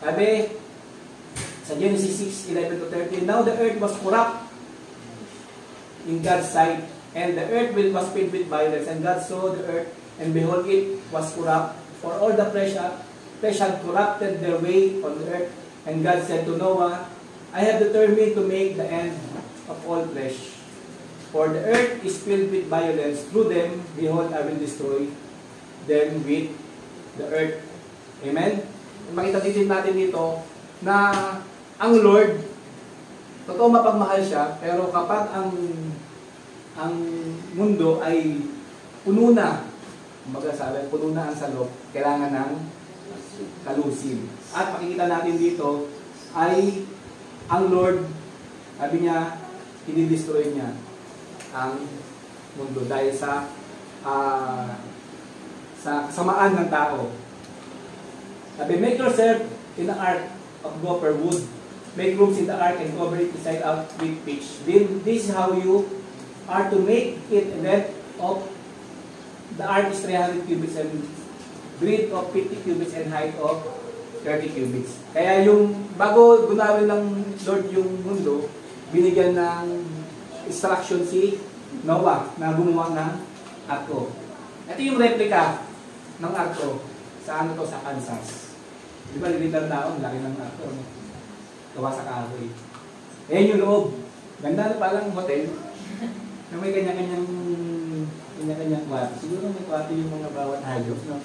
Sabi, sa Genesis 6:11-13, now the earth was corrupt in God's sight, and the earth was filled with violence, and God saw the earth, and behold, it was corrupt, for all the flesh had corrupted their way on the earth. And God said to Noah, I have determined to make the end of all flesh. For the earth is filled with violence. Through them, behold, I will destroy them with the earth. Amen? Makita din natin dito na ang Lord, totoo mapagmahal siya, pero kapag ang mundo ay puno na, puno na ang salop, kailangan ng kalusin. At makikita natin dito ay ang Lord, sabi niya, i-destroy niya ang mundo dahil sa kasamaan ng tao. Sabi, make yourself in the ark of gopher wood. Make rooms in the ark and cover it inside out with pitch. Then this is how you are to make it. The length of the ark is 300 cubits and breadth of 50 cubits and height of 30 cubits. Kaya yung bago gunawin ng Lord yung mundo, binigyan ng instruction si Noah na gumawa ng arko. Ito yung replica ng arko. Sa ano to? Sa Kansas. Di ba lilitan tao? Laki ng arko. Gawa sa kahoy. Ayan yung loob. Ganda na palang hotel. Na may kanya-kanyang kwarto. Siguro may kwarto yung mga bawat hayop. No?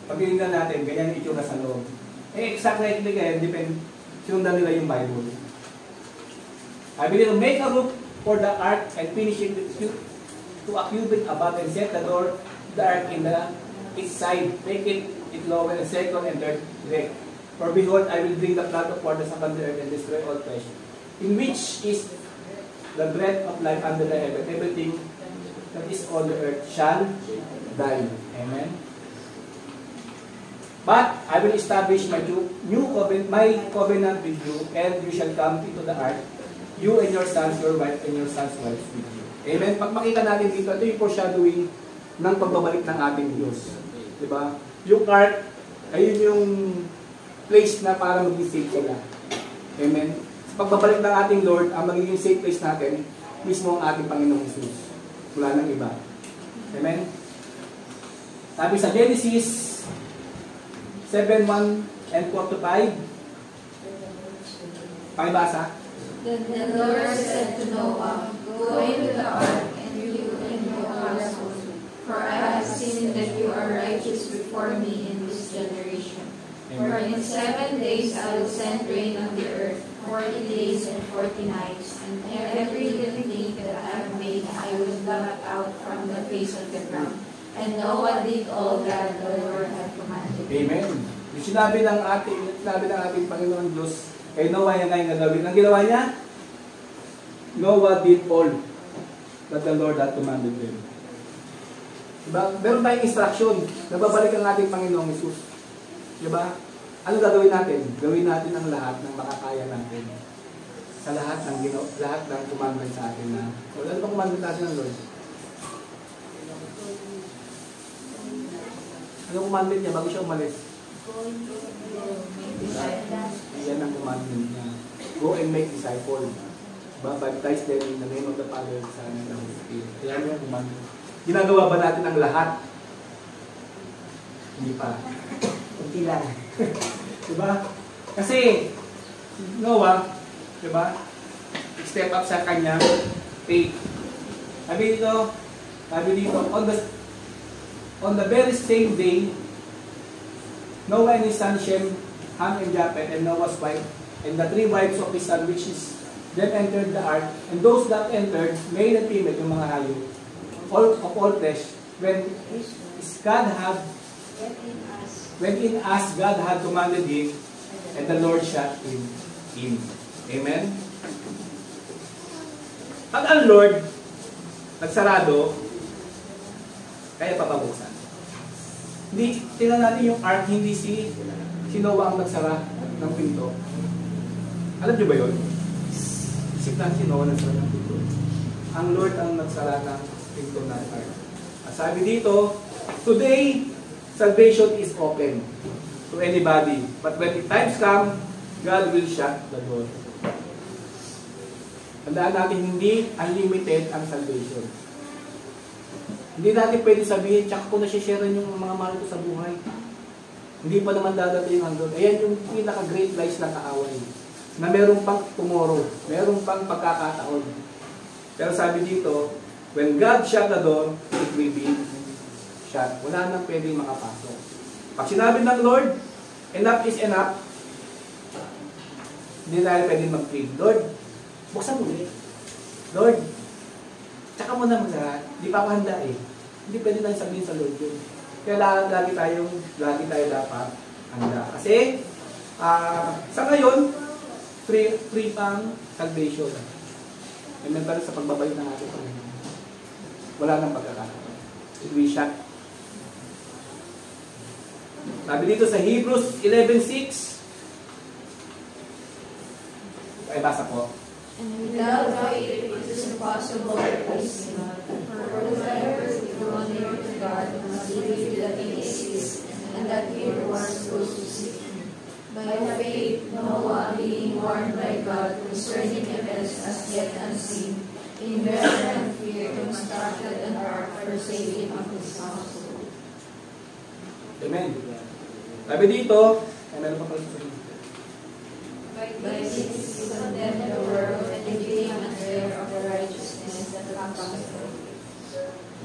Pag tinignan natin, ganyan ang itsura sa loob. Exactly kaya, depend, sinundan nila yung Bible. I believe, make a roof for the ark and finish it to a cubit above and set the door, the ark in its side. Make it lower and second and third deck. For behold, I will bring the flood of waters upon the earth and destroy all flesh, in which is the breath of life under the heaven. Everything that is on the earth shall die. Amen. But I will establish my covenant with you, and you shall come into the ark, you and your sons, your wife, and your sons' wives with you. Amen? Pag makita natin dito, ito yung foreshadowing ng pagbabalik ng ating Diyos. Diba? Yung ark, ayun yung place na para maging safe sila. Amen? Sa pagbabalik ng ating Lord, ang magiging safe place natin, mismo ang ating Panginoong Jesus. Wala nang iba. Amen? Sabi sa Genesis 7:1 and 4-5. Pakibasa. Then the Lord said to Noah, go into the ark, and you and your household, for I have seen that you are righteous before me in this generation. Amen. For in 7 days I will send rain on the earth, 40 days and 40 nights, and every living thing that I have made I will blot out from the face of the ground. And Noah did all that the Lord had commanded. Amen. Yung sinabi ng ating Panginoon Diyos, kay Noah yan ngayong gagawin. Ang ginawa niya, Noah did all that the Lord had commanded them. Diba? Meron tayong instruction. Nababalik ang ating Panginoong Hesus. Diba? Ano gagawin natin? Gawin natin ang lahat ng makakaya natin. Sa lahat ng commandment sa atin na. Ano bang commandment natin ng Lord? Ano commandment niya bago siya umalis? Yan ang commandment niya. Go and make disciples. Baptize them in the name of the Father, Son, and the Holy Spirit. Yan yung commandment. Ginagawa ba natin ang lahat? Hindi pa. Kunti lang. Diba? Kasi, Noah, diba? Step up sa kanyang faith. Sabi dito, on the very same day, Noah and his son Shem, Ham and Japheth, and Noah's wife, and the 3 wives of his son, which is then entered the ark, and those that entered, male and female, yung mga hayop, all of all flesh, when in as God had commanded him, and the Lord shut him in. Amen? Pag ang Lord nagsarado, kaya papabuksan. Hindi, tingnan natin yung ark, hindi si Noah ang nagsara ng pinto. Alam niyo ba yun? Isip natin si Noah nagsara ng pinto. Ang Lord ang nagsara ng pinto ng ark. At sabi dito, today, salvation is open to anybody. But when the times come, God will shut the door. Tandaan natin, hindi unlimited ang salvation. Hindi natin pwede sabihin, tsaka ko na-share yung mga mahal ko sa buhay. Hindi pa naman dadating ang doon. Ayan yung pinaka-great lies na kaaway. Na meron pang tomorrow. Meron pang pagkakataon. Pero sabi dito, when God shut the door, it will be shut. Wala nang pwedeng makapasok. Pag sinabi ng Lord, enough is enough, hindi tayo pwedeng mag-plead. Lord, buksan mo ulit. Lord, tsaka mo na magsara. Hindi pa ako handa eh. Hindi pwede na sabihin sa Lord yun. Kaya lagi tayo dapat handa. Kasi, sa ngayon, free pang salvation. Amen, pero sa pagbabalik ng ating Panginoon, wala nang pagkakataon. It will shut. Sabi dito sa Hebrews 11:6, ay basa po. And without faith it is impossible to please God. For whoever is drawn near to God must believe that He exists, and that He rewards those who seek Him. By faith, Noah, being warned by God concerning events as yet unseen, in reverent fear constructed an ark for saving of his household. Amen. Sabi dito, ay meron pa pala sa By this he condemned the world and became an heir of the righteousness that comes from God.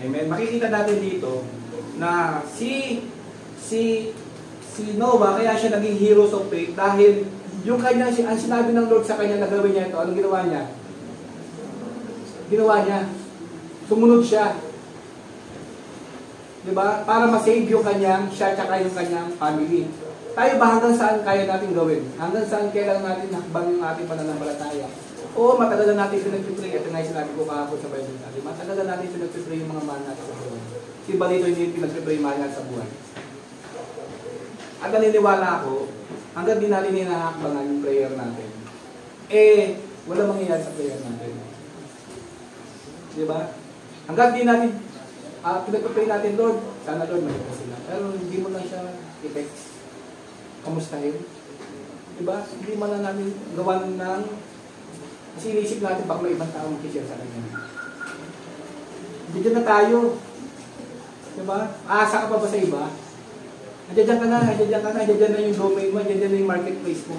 Amen. Makikita natin dito na si Noah, kaya siya naging heroes of faith dahil yung kanya, ang sinabi ng Lord sa kanya na gawin niya ito, anong ginawa niya? Ginawa niya. Sumunod siya. Diba? Para ma-save yung kanyang, siya tsaka yung kanyang family. Tayo ba hanggang saan kaya natin gawin? Hanggang saan kailangan natin hakbang yung ating pananampalataya? Oo, matagal na natin pinag-pray. Ito nga yung sinabi ko kahapon sa Bible natin. Matagal na natin pinag-pray yung mga mahal natin sa buhay. Si Balito hindi pinag-pray yung mahal natin sa buhay. At naniniwala ako, hanggang di natin hinahakbangan yung prayer natin, wala mangyayari sa prayer natin. Diba? Hanggang di natin pinag-pray natin, Lord, sana Lord, maganda sila. Pero hindi mo lang siya i-text. Kamustahin? Diba? Hindi mo lang namin gawan ng kasi inisip natin baka may ibang tao mag-share sa kanya. Diyan na tayo. Diba? Aasa ka pa ba sa iba? Andiyan ka na yung domain mo, andiyan na yung marketplace mo.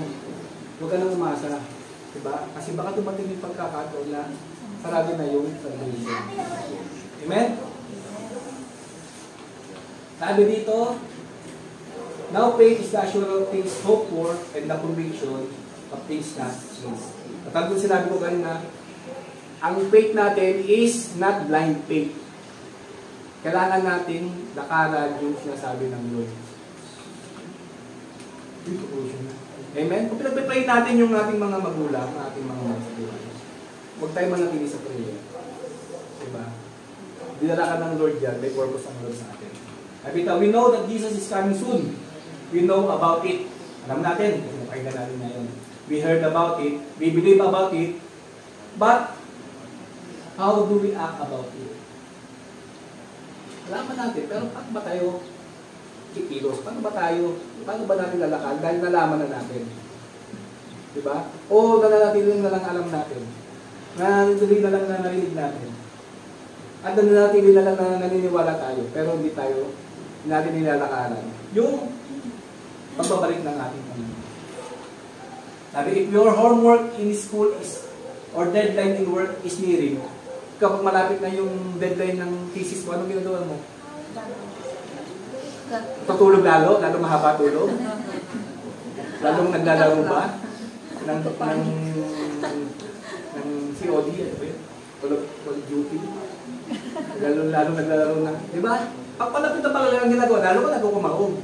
Huwag ka nang umasa. Diba? Kasi baka dumating yung pagkakataon na sarado na yung salvation. Amen? Sabi dito, now faith is the assurance of things hoped for and the conviction of things not seen. At ang sinabi ko kanina, ang faith natin is not blind faith. Kailangan natin lakaran yung sinasabi ng Lord. Amen? Kung pinag-pray natin yung ating mga magulang, ating mga magulang, huwag tayo manatili sa prayer. Diba? Dinala ka ng Lord yan, may purpose ang Lord sa atin. Sabi ka, we know that Jesus is coming soon. We know about it. Alam natin, kasi napakinggan natin ngayon. We heard about it, we believe about it, but how do we act about it? Alaman natin, pero paano ba tayo kikilos? Paano ba natin lalakad? Dahil nalaman na natin. Diba? O nananatili na lang alam natin. Nananatili na lang na narinig natin. At nananatili na lang na naniniwala tayo, pero hindi natin nilalakaran. Yung pagbabalik ng ating Panginoon. Sabi, if your homework in school is, or deadline in work is nearing, kapag malapit na yung deadline ng thesis ko, anong ginagawa mo? Tutulog lalo mahaba tulog? Lalong naglalaro ba? ng COD, Call of Duty. Lalo naglalaro ng, di ba? Pag palapit na pala ang ginagawa, lalo ka nagkukumaong.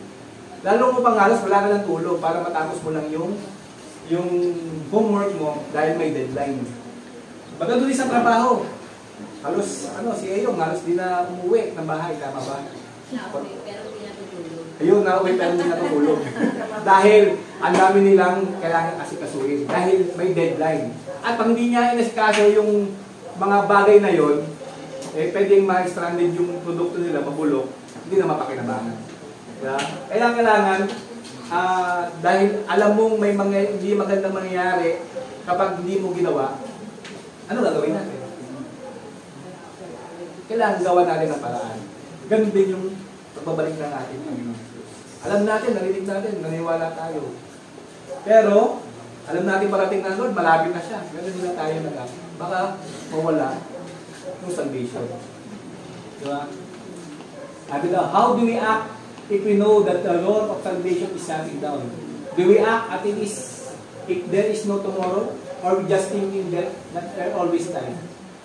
Lalo mo pangalas, wala ka ng tulog para matapos mo lang yung homework mo dahil may deadline. Baga doon sa trabaho, halos, si Eyong, halos di na umuwi ng bahay, tama ba? Nauwi, pero hindi natutulog. Ayun, nauwi pero hindi natutulog. Dahil ang dami nilang kailangan asikasuhin. Dahil may deadline. At pag hindi niya inasikaso yung mga bagay na yon, pwedeng ma-stranded yung produkto nila, mabulok, hindi na mapakinabangan. Diba? Kaya kailangan, dahil alam mong may mga hindi magandang mangyayari kapag hindi mo ginawa, ano gagawin natin? Kailangan gawa natin ang paraan. Ganun din yung pagbabalik ng ating Panginoon. Alam natin, narinig natin, naniwala tayo. Pero, alam natin parating na Lord, malapit na siya. Ganun din na tayo nag-aapit. Baka mawala yung salvation. Diba? Sabi daw, how do we act if we know that the Lord of salvation is shutting down? Do we act as it is if there is no tomorrow? Or we just thinking that there always time?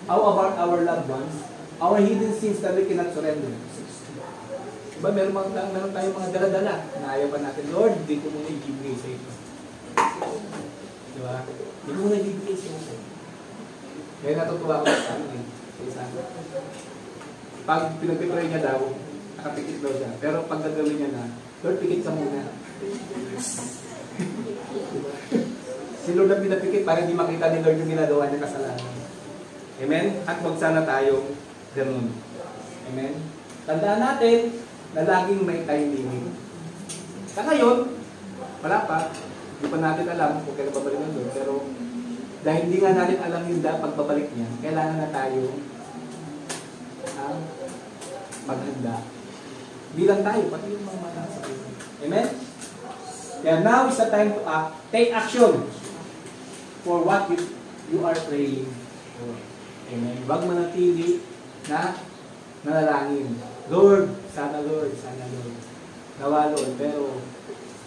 How about our loved ones? Our hidden sins that we cannot surrender? Diba, meron tayong mga dala-dala na ayaw pa natin, Lord, di ko muna ibigay sa ito. Diba? Di ko muna ibigay sa ito. Kaya natutuwa ko sa amin pag pinagpipray niya daw, nakapikit daw siya. Pero pag gagawin niya na, Lord, pikit ka muna. Si Lord ang pinapikit para hindi makita ni Lord yung ginagawa niya kasalanan. Amen? At wag sana tayong ganun. Amen? Tandaan natin na laging may time limit. Sa ngayon, wala pa. Hindi pa natin alam kung kailan babalik ng Lord. Pero dahil hindi nga natin alam yung pagbabalik niya, kailangan na tayo maghanda. Hindi lang tayo, pati yung mga nasa atin. Amen? Kaya now is the time to act. Take action for what you are praying for. Amen? Huwag manatili na nanalangin. Lord, sana Lord, sana Lord. Nawa Lord, pero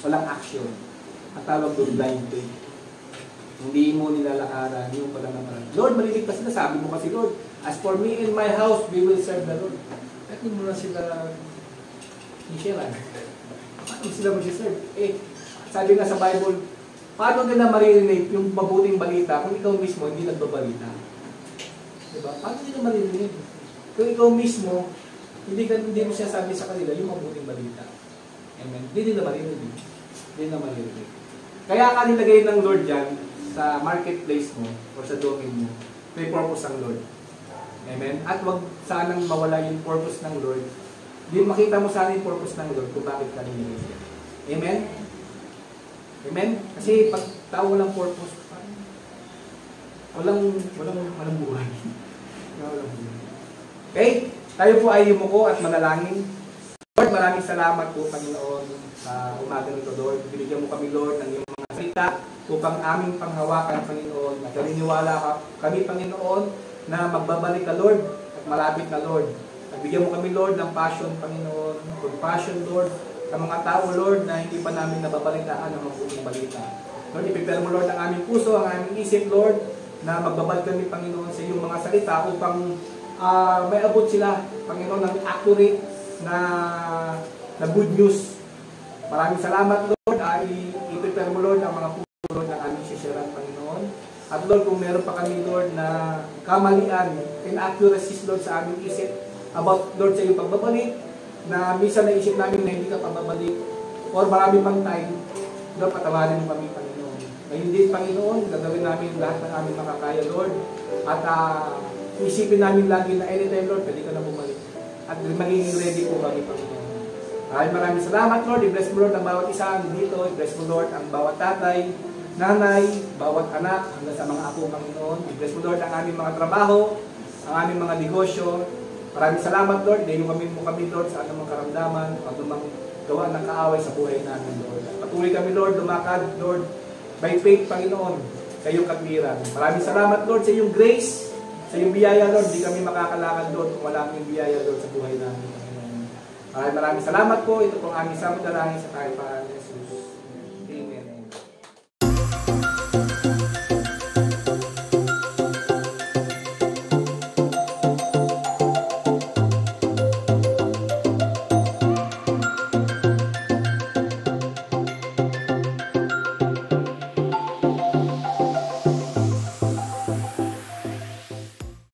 walang action. Ang tawag doon, blind faith. Hindi mo nilalakaran yung pala naman. Lord, maliligtas na. Sabi mo kasi, Lord, as for me and my house, we will serve the Lord. At hindi mo na sila nisyaran. Paano sila mag-serve? Sabi nga sa Bible, paano nila maririnig yung mabuting balita kung ikaw mismo hindi nagbabalita? Diba? Paano nila maririnig? Kung ikaw mismo, hindi mo siya sabi sa kanila yung mabuting balita. Amen? Hindi nila maririnig. Hindi nila maririnig. Kaya ka nilagay ng Lord dyan sa marketplace mo o sa domain mo, may purpose ang Lord. Amen? At wag sanang mawala yung purpose ng Lord. Hindi makita mo sana yung purpose ng Lord kung bakit ka nilagay. Amen? Amen? Kasi pag tao walang purpose, walang buhay. Walang buhay. Okay? Tayo po ay yumuko at manalangin. Lord, maraming salamat po, Panginoon, sa umaga nito, Lord. Binigyan mo kami, Lord, ng iyong mga salita upang aming panghawakan, Panginoon. At naniniwala kami, Panginoon, na magbabalik ka, Lord, at malapit na, Lord. Nagbigyan mo kami, Lord, ng passion, Panginoon. Compassion, Lord, sa mga tao, Lord, na hindi pa namin nababalitaan ang mabuting balita. Lord, i-prepare mo, Lord, ang aming puso, ang aming isip, Lord, na magbabalik kami, Panginoon, sa iyong mga salita upang may abot sila, Panginoon, ng accurate na good news. Maraming salamat, Lord. I-prepare mo, Lord, ang mga puso, Lord, ng aming sisyaran, Panginoon. At Lord, kung meron pa kami, Lord, na kamalian, inaccuracies, Lord, sa aming isip about, Lord, sa iyong pagbabalik, na minsan naisip namin na hindi ka pababalik, or marami pang time, Lord, patawarin mo kami, Panginoon. Ngayon din, Panginoon, gagawin namin lahat ng aming makakaya, Lord, at isipin namin lagi na anytime, Lord, pwede ka na bumalik. At magiging ready po kami, Panginoon. Maraming salamat, Lord. I-bless mo, Lord, ang bawat isa dito. I-bless mo, Lord, ang bawat tatay, nanay, bawat anak, hanggang sa mga apo, Panginoon. I-bless mo, Lord, ang aming mga trabaho, ang aming mga negosyo. Maraming salamat, Lord. Dahil mo kami, Lord, sa anumang karamdaman, anumang gawa ng kaaway sa buhay namin, Lord. Patuloy kami, Lord, lumakad, Lord, by faith, Panginoon, sa iyong katwiran. Maraming salamat, Lord, sa iyong grace, sa iyong biyaya, Lord. Di kami makakalakad, Lord, kung wala kang biyaya, Lord, sa buhay namin, Panginoon. Maraming salamat po. Ito pong aming samot dalangin sa kahit parang Jesus.